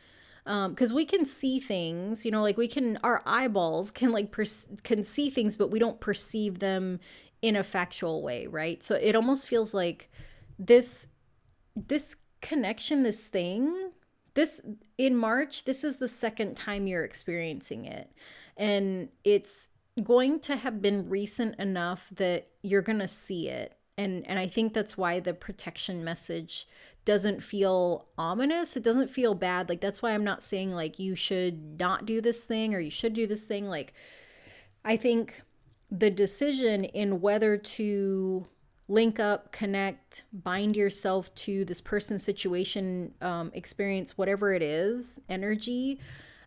Speaker 1: because we can see things, like we can, our eyeballs can like can see things, but we don't perceive them in a factual way, right? So it almost feels like this connection, this thing, this in March, this is the second time you're experiencing it, and it's going to have been recent enough that you're gonna see it. And I think that's why the protection message doesn't feel ominous. It doesn't feel bad. Like, that's why I'm not saying like you should not do this thing or you should do this thing. Like, I think the decision in whether to link up, connect, bind yourself to this person's situation, experience, whatever it is, energy,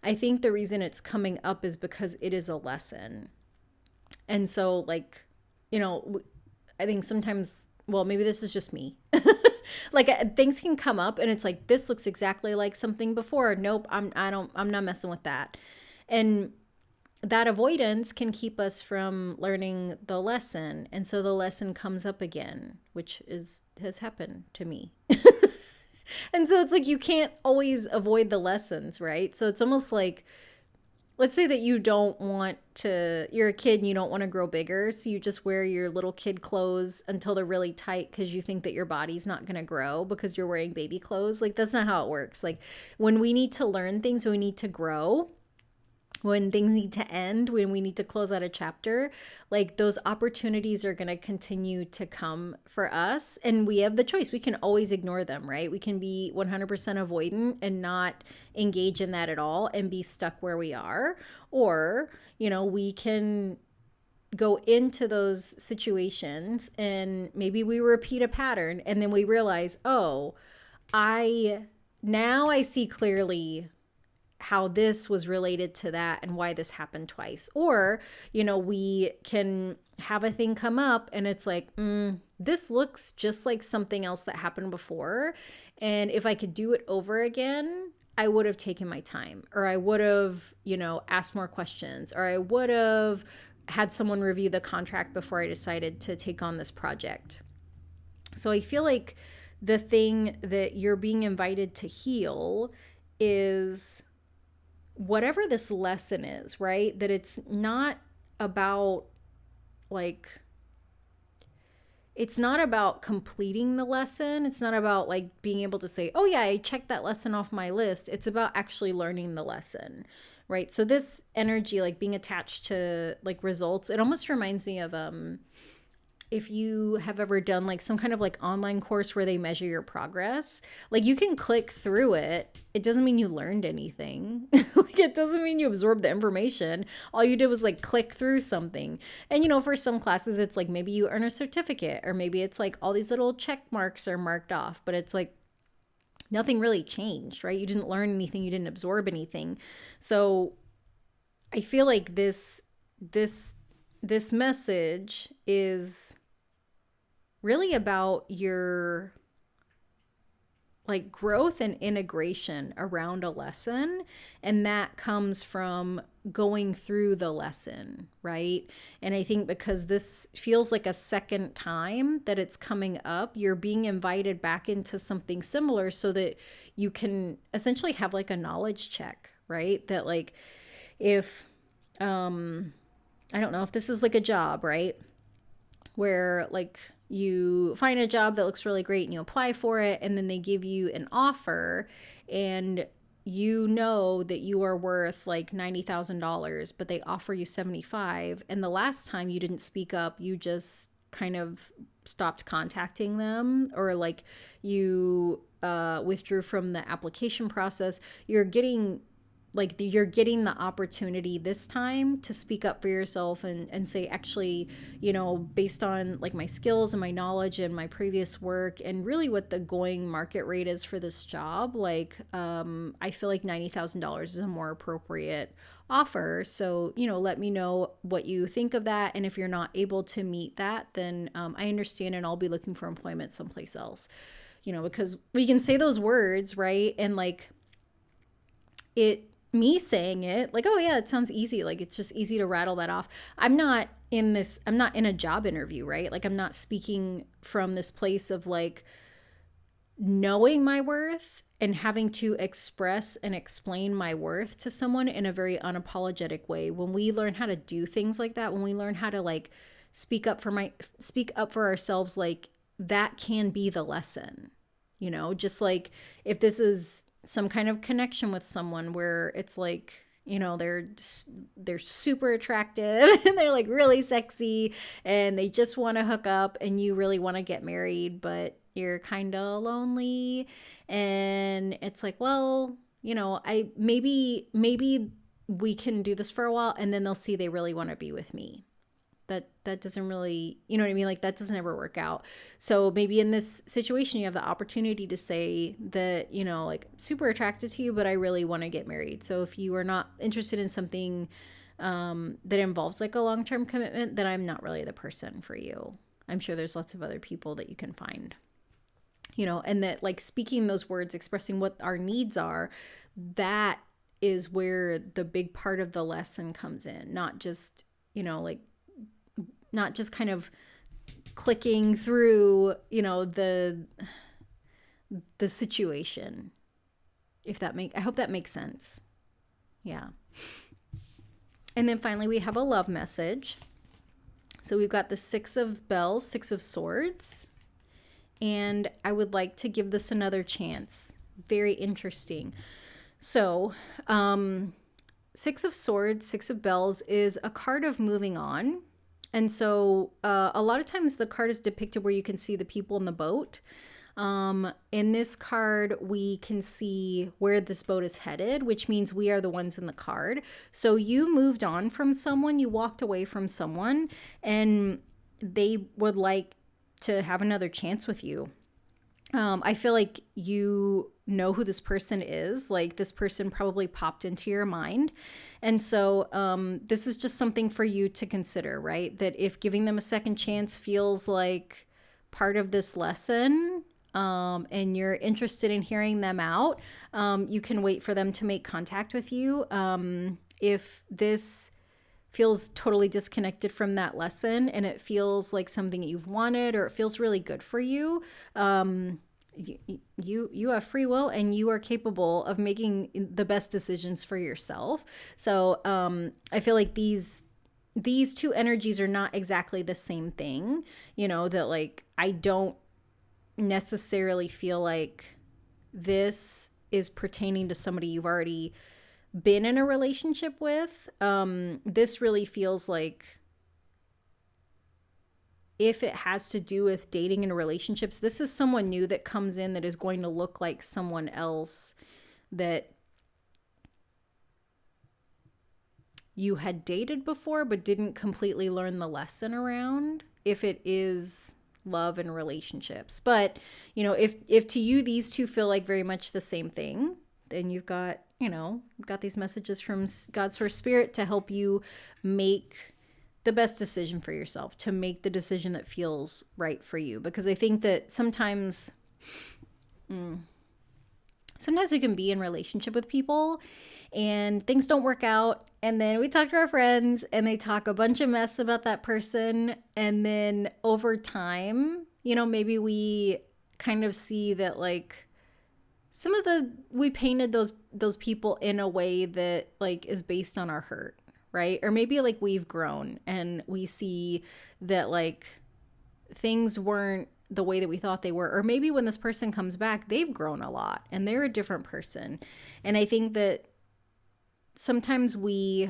Speaker 1: I think the reason it's coming up is because it is a lesson. And so like, I think sometimes, well, maybe this is just me. Like things can come up and it's like, this looks exactly like something before. Nope, I'm not messing with that. And that avoidance can keep us from learning the lesson. And so the lesson comes up again, which has happened to me. And so it's like you can't always avoid the lessons, right? So it's almost like, let's say that you don't want to, you're a kid and you don't want to grow bigger. So you just wear your little kid clothes until they're really tight because you think that your body's not going to grow because you're wearing baby clothes. Like, that's not how it works. Like, when we need to learn things, we need to grow. When things need to end, when we need to close out a chapter, like those opportunities are going to continue to come for us. And we have the choice. We can always ignore them, right? We can be 100% avoidant and not engage in that at all and be stuck where we are. Or, we can go into those situations and maybe we repeat a pattern and then we realize, oh, now I see clearly how this was related to that and why this happened twice. Or, we can have a thing come up and it's like, this looks just like something else that happened before. And if I could do it over again, I would have taken my time, or I would have, asked more questions, or I would have had someone review the contract before I decided to take on this project. So I feel like the thing that you're being invited to heal is whatever this lesson is, right? That it's not about it's not about completing the lesson. It's not about like being able to say, oh yeah, I checked that lesson off my list. It's about actually learning the lesson, right? So this energy, like being attached to like results, it almost reminds me of if you have ever done like some kind of like online course where they measure your progress. Like, you can click through it. It doesn't mean you learned anything. Like, it doesn't mean you absorbed the information. All you did was like click through something. And for some classes it's like maybe you earn a certificate, or maybe it's like all these little check marks are marked off, but it's like nothing really changed, right? You didn't learn anything, you didn't absorb anything. So I feel like this message is really about your like growth and integration around a lesson. And that comes from going through the lesson, right? And I think because this feels like a second time that it's coming up, you're being invited back into something similar so that you can essentially have like a knowledge check, right? That like if, I don't know, if this is like a job, right? Where like you find a job that looks really great and you apply for it, and then they give you an offer and you know that you are worth like $90,000, but they offer you 75. And the last time you didn't speak up, you just kind of stopped contacting them, or like you withdrew from the application process. You're getting like you're getting the opportunity this time to speak up for yourself and say, actually, based on like my skills and my knowledge and my previous work and really what the going market rate is for this job, like I feel like $90,000 is a more appropriate offer. So, let me know what you think of that. And if you're not able to meet that, then I understand, and I'll be looking for employment someplace else, because we can say those words, right? And like me saying it, like, oh yeah, it sounds easy. Like it's just easy to rattle that off. I'm not in a job interview, right? Like I'm not speaking from this place of like knowing my worth and having to express and explain my worth to someone in a very unapologetic way. When we learn how to do things like that, when we learn how to like speak up for ourselves, like that can be the lesson, just like if this is some kind of connection with someone where it's like, they're super attractive and they're like really sexy and they just want to hook up and you really want to get married, but you're kind of lonely. And it's like, well, I maybe we can do this for a while, and then they'll see they really want to be with me. That doesn't really, you know what I mean? Like that doesn't ever work out. So maybe in this situation, you have the opportunity to say that, like super attracted to you, but I really want to get married. So if you are not interested in something that involves like a long-term commitment, then I'm not really the person for you. I'm sure there's lots of other people that you can find, and that like speaking those words, expressing what our needs are, that is where the big part of the lesson comes in, not just, not just kind of clicking through, the situation. I hope that makes sense. Yeah. And then finally we have a love message. So we've got the 6 of bells, 6 of swords, and I would like to give this another chance. Very interesting. So, 6 of swords, 6 of bells is a card of moving on. And so a lot of times the card is depicted where you can see the people in the boat. In this card, we can see where this boat is headed, which means we are the ones in the card. So you moved on from someone, you walked away from someone, and they would like to have another chance with you. I feel like you know who this person is. Like this person probably popped into your mind. And so this is just something for you to consider, right? That if giving them a second chance feels like part of this lesson, and you're interested in hearing them out, you can wait for them to make contact with you. If this feels totally disconnected from that lesson and it feels like something that you've wanted, or it feels really good for you, you have free will and you are capable of making the best decisions for yourself. So I feel like these two energies are not exactly the same thing, that like I don't necessarily feel like this is pertaining to somebody you've already been in a relationship with. This really feels like if it has to do with dating and relationships, this is someone new that comes in that is going to look like someone else that you had dated before but didn't completely learn the lesson around, if it is love and relationships. But, if to you these two feel like very much the same thing, then you've got these messages from God's source spirit to help you make the best decision for yourself, to make the decision that feels right for you. Because I think that sometimes we can be in relationship with people and things don't work out, and then we talk to our friends and they talk a bunch of mess about that person, and then over time, maybe we kind of see that like we painted those people in a way that like is based on our hurt, right? Or maybe like we've grown and we see that like things weren't the way that we thought they were. Or maybe when this person comes back, they've grown a lot and they're a different person. And I think that sometimes we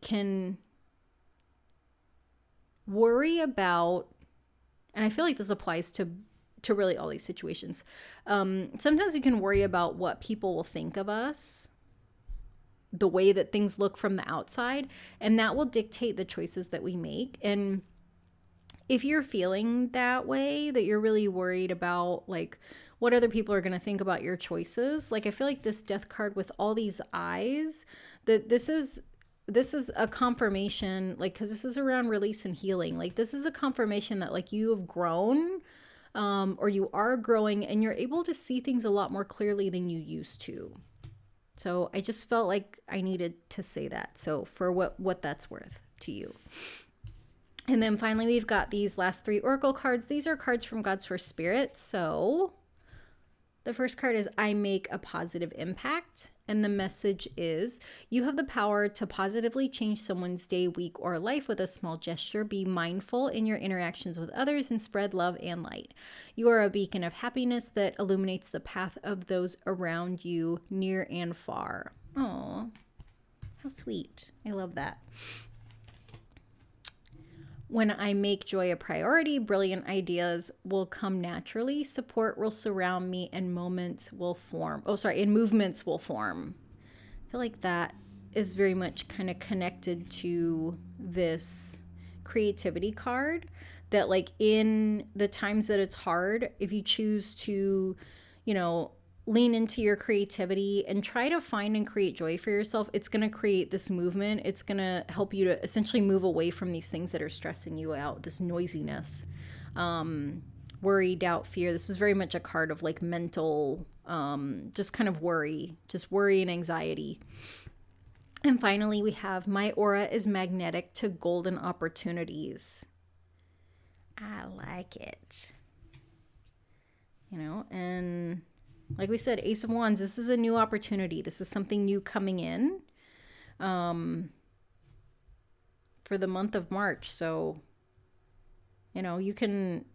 Speaker 1: can worry about, and I feel like this applies to to really all these situations. Sometimes we can worry about what people will think of us, the way that things look from the outside, and that will dictate the choices that we make. And if you're feeling that way, that you're really worried about like what other people are going to think about your choices, like I feel like this death card with all these eyes, that this is a confirmation, like, because this is around release and healing, like this is a confirmation that like you have grown, or you are growing, and you're able to see things a lot more clearly than you used to. So I just felt like I needed to say that. So for what that's worth to you. And then finally, we've got these last 3 oracle cards. These are cards from God's First Spirit. So the first card is I make a positive impact. And the message is you have the power to positively change someone's day, week, or life with a small gesture. Be mindful in your interactions with others and spread love and light. You are a beacon of happiness that illuminates the path of those around you, near and far. Oh, how sweet. I love that. When I make joy a priority, brilliant ideas will come naturally. Support will surround me and movements will form. I feel like that is very much kind of connected to this creativity card, that like in the times that it's hard, if you choose to, lean into your creativity and try to find and create joy for yourself, it's going to create this movement. It's going to help you to essentially move away from these things that are stressing you out, this noisiness, worry, doubt, fear. This is very much a card of like mental, just kind of worry and anxiety. And finally, we have my aura is magnetic to golden opportunities. I like it. And like we said, Ace of Wands, this is a new opportunity. This is something new coming in for the month of March. So, you can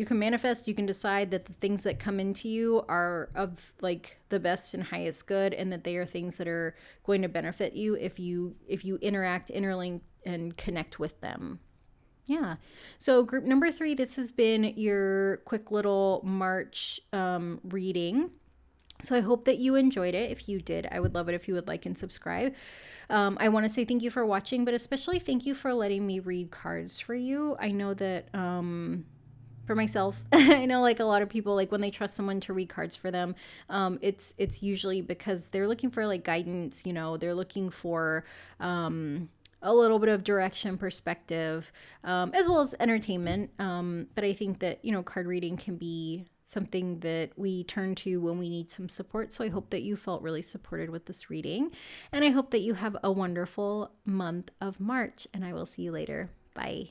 Speaker 1: manifest, you can decide that the things that come into you are of like the best and highest good, and that they are things that are going to benefit you if you interact, interlink, and connect with them. Yeah. So group number 3, this has been your quick little March reading. So I hope that you enjoyed it. If you did, I would love it if you would like and subscribe. I want to say thank you for watching, but especially thank you for letting me read cards for you. I know that for myself, I know like a lot of people, like when they trust someone to read cards for them, it's usually because they're looking for like guidance, they're looking for a little bit of direction, perspective, as well as entertainment. But I think that, card reading can be something that we turn to when we need some support. So I hope that you felt really supported with this reading. And I hope that you have a wonderful month of March. And I will see you later. Bye.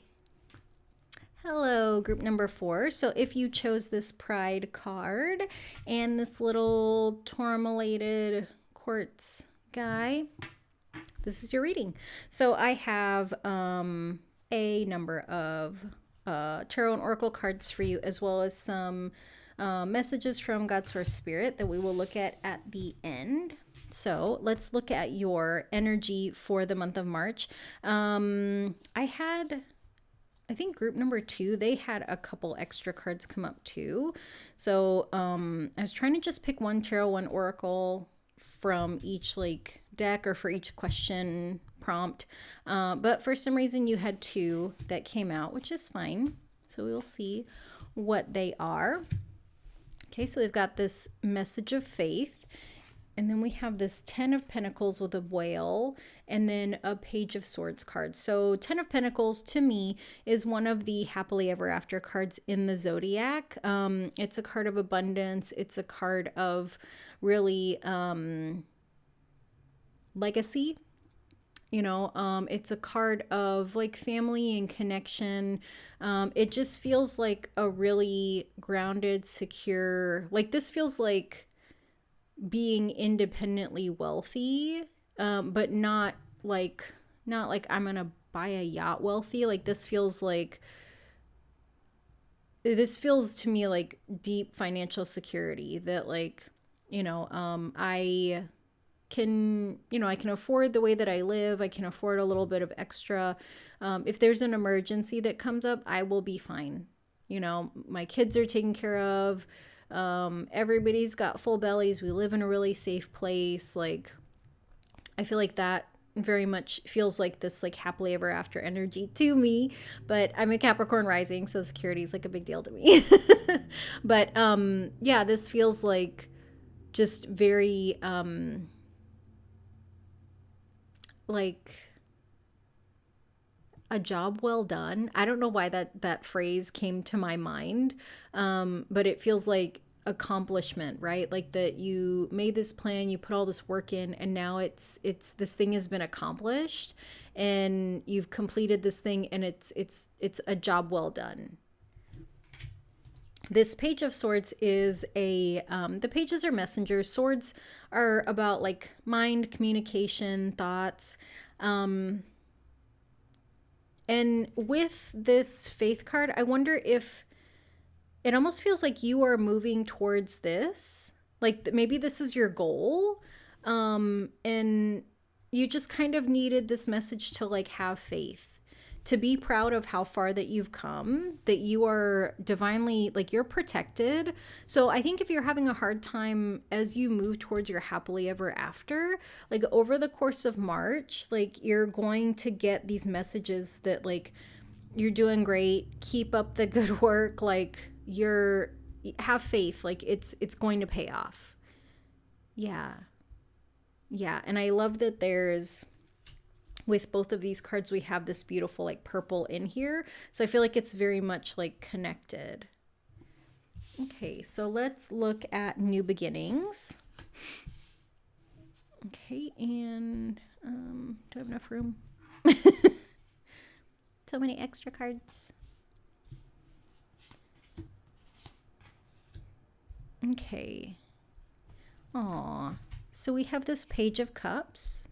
Speaker 1: Hello, group number 4. So if you chose this Pride card and this little tourmalated quartz guy, this is your reading. So I have a number of tarot and oracle cards for you, as well as some messages from God's First Spirit that we will look at the end. So let's look at your energy for the month of March. I think group number 2, they had a couple extra cards come up too. So I was trying to just pick one tarot, one oracle from each like deck, or for each question prompt. But for some reason you had 2 that came out, which is fine. So we'll see what they are. Okay, so we've got this message of faith. And then we have this 10 of Pentacles with a whale, and then a Page of Swords card. So 10 of Pentacles to me is one of the happily ever after cards in the Zodiac. It's a card of abundance. It's a card of really legacy. It's a card of like family and connection. It just feels like a really grounded, secure, like this feels like being independently wealthy, but not like I'm gonna buy a yacht wealthy. Like this feels to me like deep financial security, that like, I can afford the way that I live. I can afford a little bit of extra. If there's an emergency that comes up, I will be fine. You know, my kids are taken care of. Everybody's got full bellies. We live in a really safe place. Like, I feel like that very much feels like this like happily ever after energy to me. But I'm a Capricorn rising, so security is like a big deal to me. But yeah, this feels like just very like a job well done. I don't know why that phrase came to my mind, but it feels like accomplishment, right? Like that you made this plan, you put all this work in, and now it's this thing has been accomplished, and you've completed this thing, and it's a job well done. This Page of Swords is the pages are messengers. Swords are about like mind, communication, thoughts. And with this Faith card, I wonder if it almost feels like you are moving towards this. Like maybe this is your goal. And you just kind of needed this message to like have faith, to be proud of how far that you've come, that you are divinely, like you're protected. So I think if you're having a hard time as you move towards your happily ever after, like over the course of March, like you're going to get these messages that like you're doing great, keep up the good work, like you're have faith, like it's going to pay off. Yeah. Yeah, and I love that there's with both of these cards we have this beautiful like purple in here, so I feel like it's very much like connected. Okay, so let's look at new beginnings. Okay, and do I have enough room? So many extra cards. Okay. Aw, so we have this Page of Cups.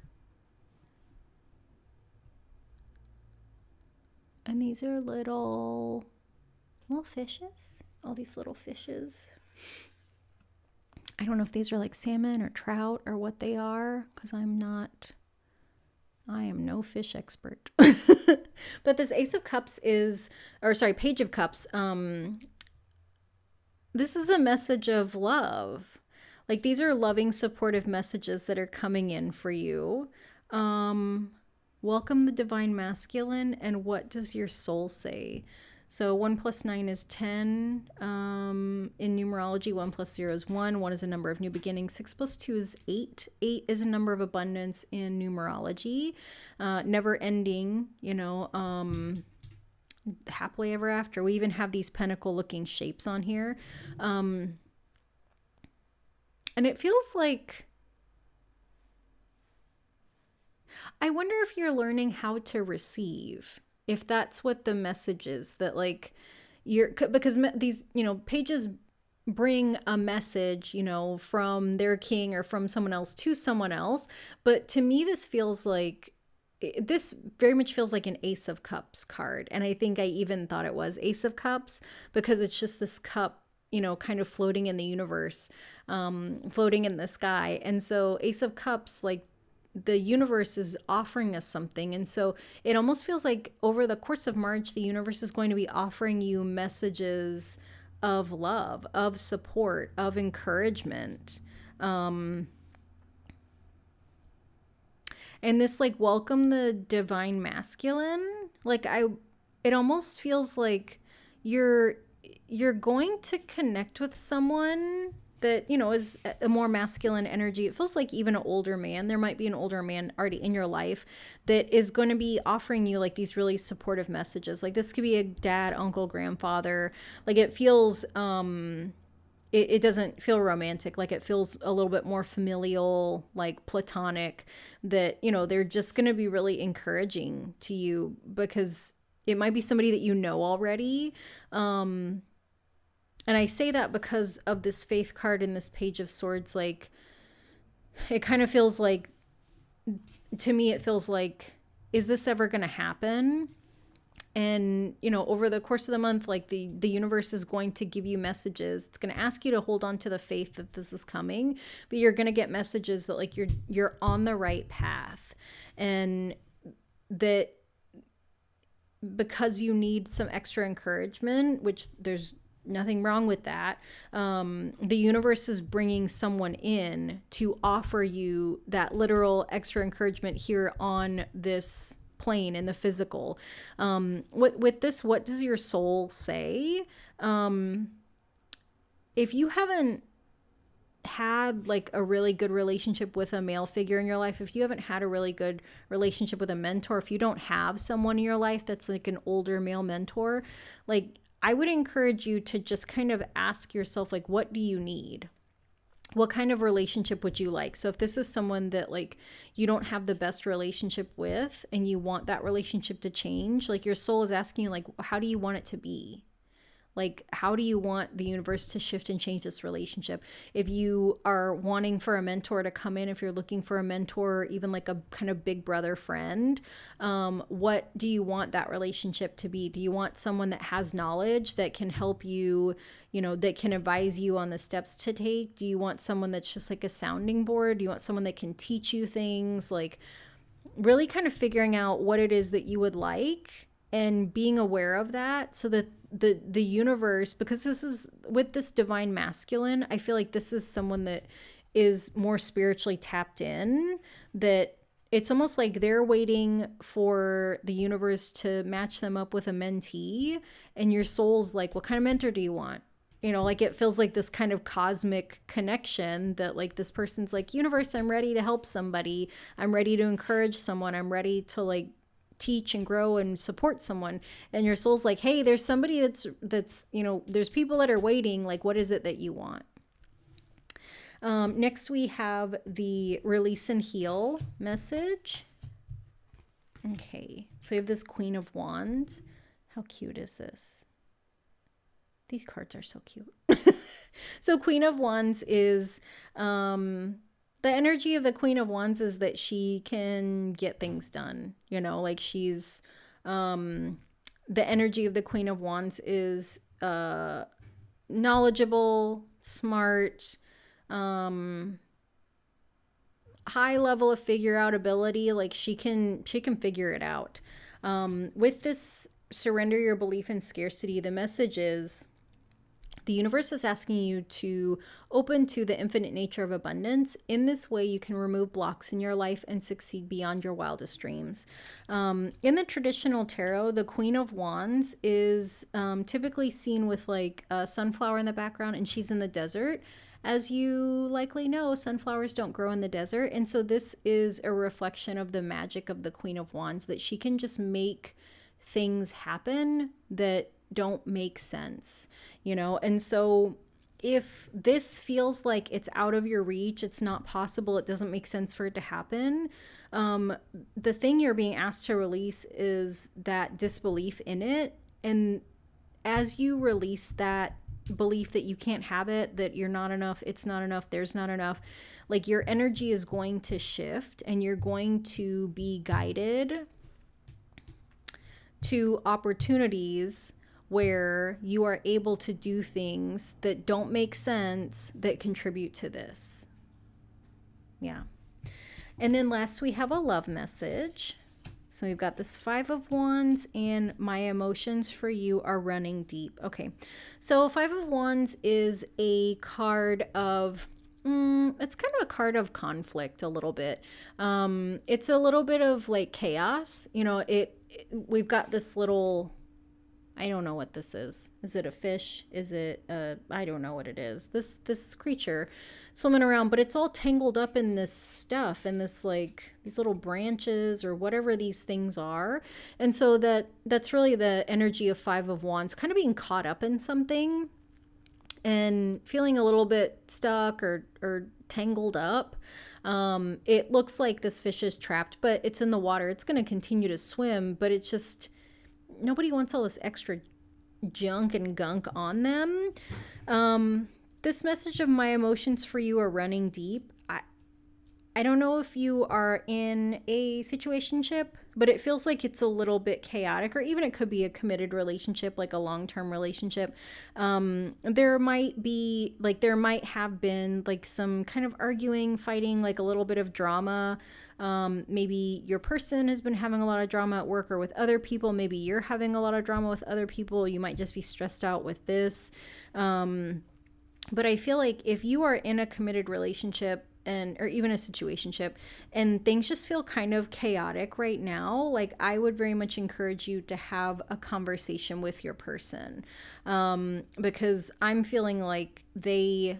Speaker 1: And these are little fishes. All these little fishes. I don't know if these are like salmon or trout or what they are, because I am no fish expert. But this Ace of Cups Page of Cups. This is a message of love. Like these are loving, supportive messages that are coming in for you. Welcome the divine masculine, and what does your soul say? So 1 + 9 is 10. In numerology, 1 + 0 is 1. 1 is a number of new beginnings. 6 + 2 is 8. 8 is a number of abundance in numerology. Never ending, happily ever after. We even have these pentacle looking shapes on here. And it feels like, I wonder if you're learning how to receive, if that's what the message is, that like because these, pages bring a message, from their king or from someone else to someone else. But to me, this very much feels like an Ace of Cups card. And I think I even thought it was Ace of Cups because it's just this cup, kind of floating in the universe, floating in the sky. And so Ace of Cups, like, the universe is offering us something. And so it almost feels like over the course of March, the universe is going to be offering you messages of love, of support, of encouragement. And this like welcome the divine masculine, like it almost feels like you're going to connect with someone that, is a more masculine energy. It feels like even an older man. There might be an older man already in your life that is going to be offering you like these really supportive messages. Like this could be a dad, uncle, grandfather. Like it feels, it doesn't feel romantic. Like it feels a little bit more familial, like platonic, that, they're just going to be really encouraging to you because it might be somebody that you know already. And I say that because of this Faith card in this Page of Swords. Like, it kind of feels like, to me, it feels like, is this ever going to happen? And, over the course of the month, like the universe is going to give you messages. It's going to ask you to hold on to the faith that this is coming, but you're going to get messages that like you're on the right path, and that because you need some extra encouragement, which there's nothing wrong with that. The universe is bringing someone in to offer you that literal extra encouragement here on this plane in the physical. With this, what does your soul say? If you haven't had like a really good relationship with a male figure in your life, if you haven't had a really good relationship with a mentor, if you don't have someone in your life that's like an older male mentor, like I would encourage you to just kind of ask yourself, like, what do you need? What kind of relationship would you like? So if this is someone that like you don't have the best relationship with and you want that relationship to change, like your soul is asking you, like, how do you want it to be? Like, how do you want the universe to shift and change this relationship? If you are wanting for a mentor to come in, if you're looking for a mentor, or even like a kind of big brother friend, what do you want that relationship to be? Do you want someone that has knowledge that can help you, that can advise you on the steps to take? Do you want someone that's just like a sounding board? Do you want someone that can teach you things? Like, really kind of figuring out what it is that you would like and being aware of that, so that the universe, because this is with this divine masculine, I feel like this is someone that is more spiritually tapped in, that it's almost like they're waiting for the universe to match them up with a mentee, and your soul's like, what kind of mentor do you want? Like it feels like this kind of cosmic connection that like this person's like, universe, I'm ready to help somebody. I'm ready to encourage someone. I'm ready to like teach and grow and support someone. And your soul's like, hey, there's somebody that's there's people that are waiting. Like, what is it that you want? Next we have the release and heal message. Okay, so we have this Queen of Wands. How cute is this? These cards are so cute. So Queen of Wands is the energy of the Queen of Wands is that she can get things done. Like she's the energy of the Queen of Wands is knowledgeable, smart, high level of figure out ability. Like she can figure it out. With this surrender your belief in scarcity, the message is the universe is asking you to open to the infinite nature of abundance. In this way, you can remove blocks in your life and succeed beyond your wildest dreams. In the traditional tarot, the Queen of Wands is typically seen with like a sunflower in the background, and she's in the desert. As you likely know, sunflowers don't grow in the desert. And so this is a reflection of the magic of the Queen of Wands, that she can just make things happen that don't make sense, and so if this feels like it's out of your reach, it's not possible, it doesn't make sense for it to happen, the thing you're being asked to release is that disbelief in it. And as you release that belief that you can't have it, that you're not enough, it's not enough, there's not enough, like your energy is going to shift and you're going to be guided to opportunities where you are able to do things that don't make sense that contribute to this. Yeah. And then last we have a love message. So we've got this Five of Wands, and my emotions for you are running deep. Okay. So Five of Wands is a card of it's kind of a card of conflict a little bit. It's a little bit of like chaos. We've got this little, I don't know what this is. Is it a fish? Is it I don't know what it is. This creature swimming around, but it's all tangled up in this stuff and this like these little branches or whatever these things are. And so that's really the energy of Five of Wands, kind of being caught up in something and feeling a little bit stuck or tangled up. It looks like this fish is trapped, but it's in the water. It's going to continue to swim, but it's just, nobody wants all this extra junk and gunk on them. This message of my emotions for you are running deep. I don't know if you are in a situationship, but it feels like it's a little bit chaotic, or even it could be a committed relationship, like a long-term relationship. There might be like there might have been like some kind of arguing, fighting, like a little bit of drama. Maybe your person has been having a lot of drama at work or with other people. Maybe you're having a lot of drama with other people. You might just be stressed out with this. But I feel like if you are in a committed relationship, and or even a situationship, and things just feel kind of chaotic right now, like I would very much encourage you to have a conversation with your person, because I'm feeling like they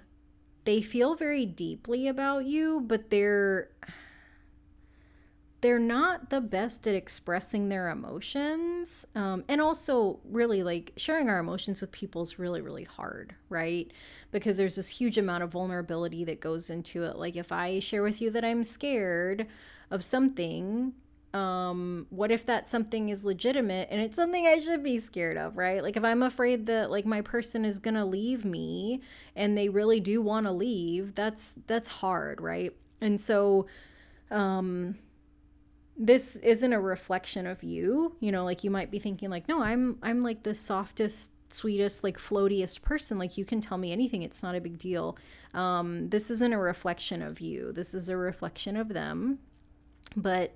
Speaker 1: feel very deeply about you, but they're not the best at expressing their emotions. And also, really, like sharing our emotions with people is really, really hard, right? Because there's this huge amount of vulnerability that goes into it. Like, if I share with you that I'm scared of something, what if that something is legitimate and it's something I should be scared of, right? Like, if I'm afraid that like my person is gonna leave me and they really do want to leave, that's hard, right? And so, um, this isn't a reflection of you. You know, like you might be thinking like, no, I'm like the softest, sweetest, like floatiest person, like you can tell me anything, it's not a big deal. This isn't a reflection of you, this is a reflection of them. But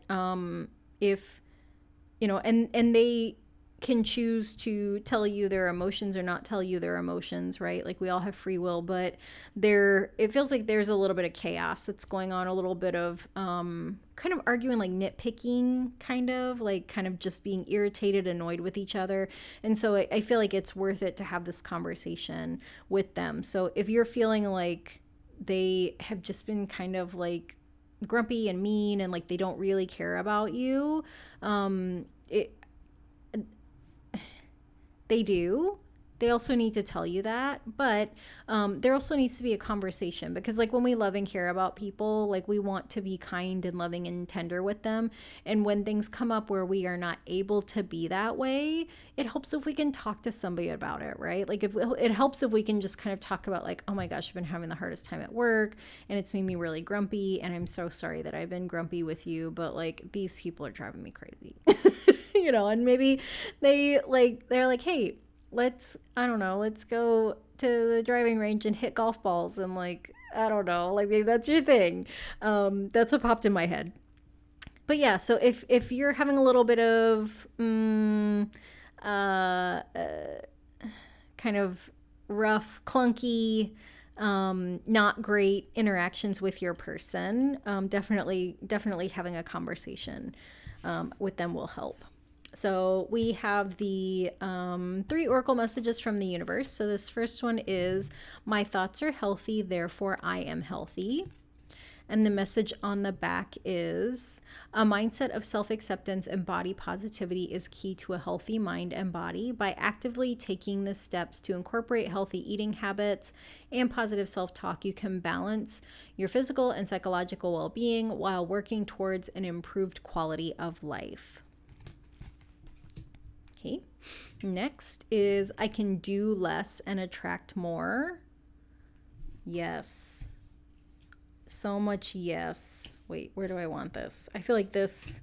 Speaker 1: if you know, and they can choose to tell you their emotions or not tell you their emotions, right? Like we all have free will, but there it feels like there's a little bit of chaos that's going on, a little bit of kind of arguing, like nitpicking, kind of just being irritated, annoyed with each other. And so I feel like it's worth it to have this conversation with them. So if you're feeling like they have just been kind of like grumpy and mean and like they don't really care about you, it they do. They also need to tell you that, but there also needs to be a conversation, because like when we love and care about people, like we want to be kind and loving and tender with them. And when things come up where we are not able to be that way, it helps if we can talk to somebody about it, right? Like if it helps if we can just kind of talk about like, oh my gosh, I've been having the hardest time at work and it's made me really grumpy, and I'm so sorry that I've been grumpy with you, but like these people are driving me crazy. You know, and maybe they're like, hey, I don't know, let's go to the driving range and hit golf balls, and like, I don't know, like maybe that's your thing. That's what popped in my head. But yeah, so if you're having a little bit of uh, uh kind of rough, clunky, not great interactions with your person, definitely having a conversation with them will help. So we have the three oracle messages from the universe. So this first one is, my thoughts are healthy, therefore I am healthy. And the message on the back is, a mindset of self-acceptance and body positivity is key to a healthy mind and body. By actively taking the steps to incorporate healthy eating habits and positive self-talk, you can balance your physical and psychological well-being while working towards an improved quality of life. Okay. Next is, I can do less and attract more. Yes. So much yes. Wait, where do I want this? I feel like this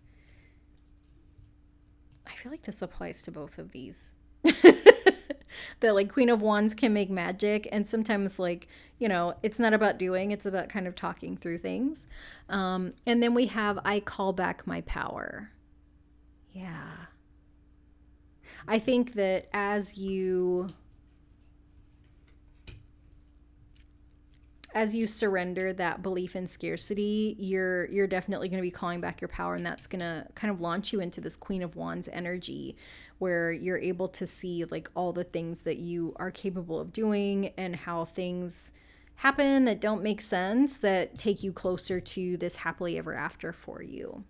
Speaker 1: applies to both of these. That like Queen of Wands can make magic, and sometimes like, you know, it's not about doing, it's about kind of talking through things. And then we have, I call back my power. Yeah. I think that as you surrender that belief in scarcity, you're definitely going to be calling back your power, and that's going to kind of launch you into this Queen of Wands energy, where you're able to see like all the things that you are capable of doing, and how things happen that don't make sense that take you closer to this happily ever after for you.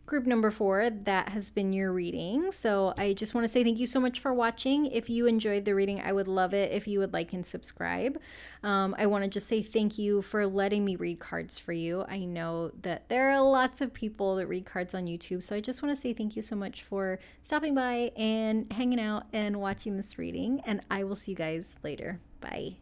Speaker 1: Group number 4, that has been your reading. So I just want to say thank you so much for watching. If you enjoyed the reading, I would love it if you would like and subscribe. I want to just say thank you for letting me read cards for you. I know that there are lots of people that read cards on YouTube, so I just want to say thank you so much for stopping by and hanging out and watching this reading, and I will see you guys later. Bye.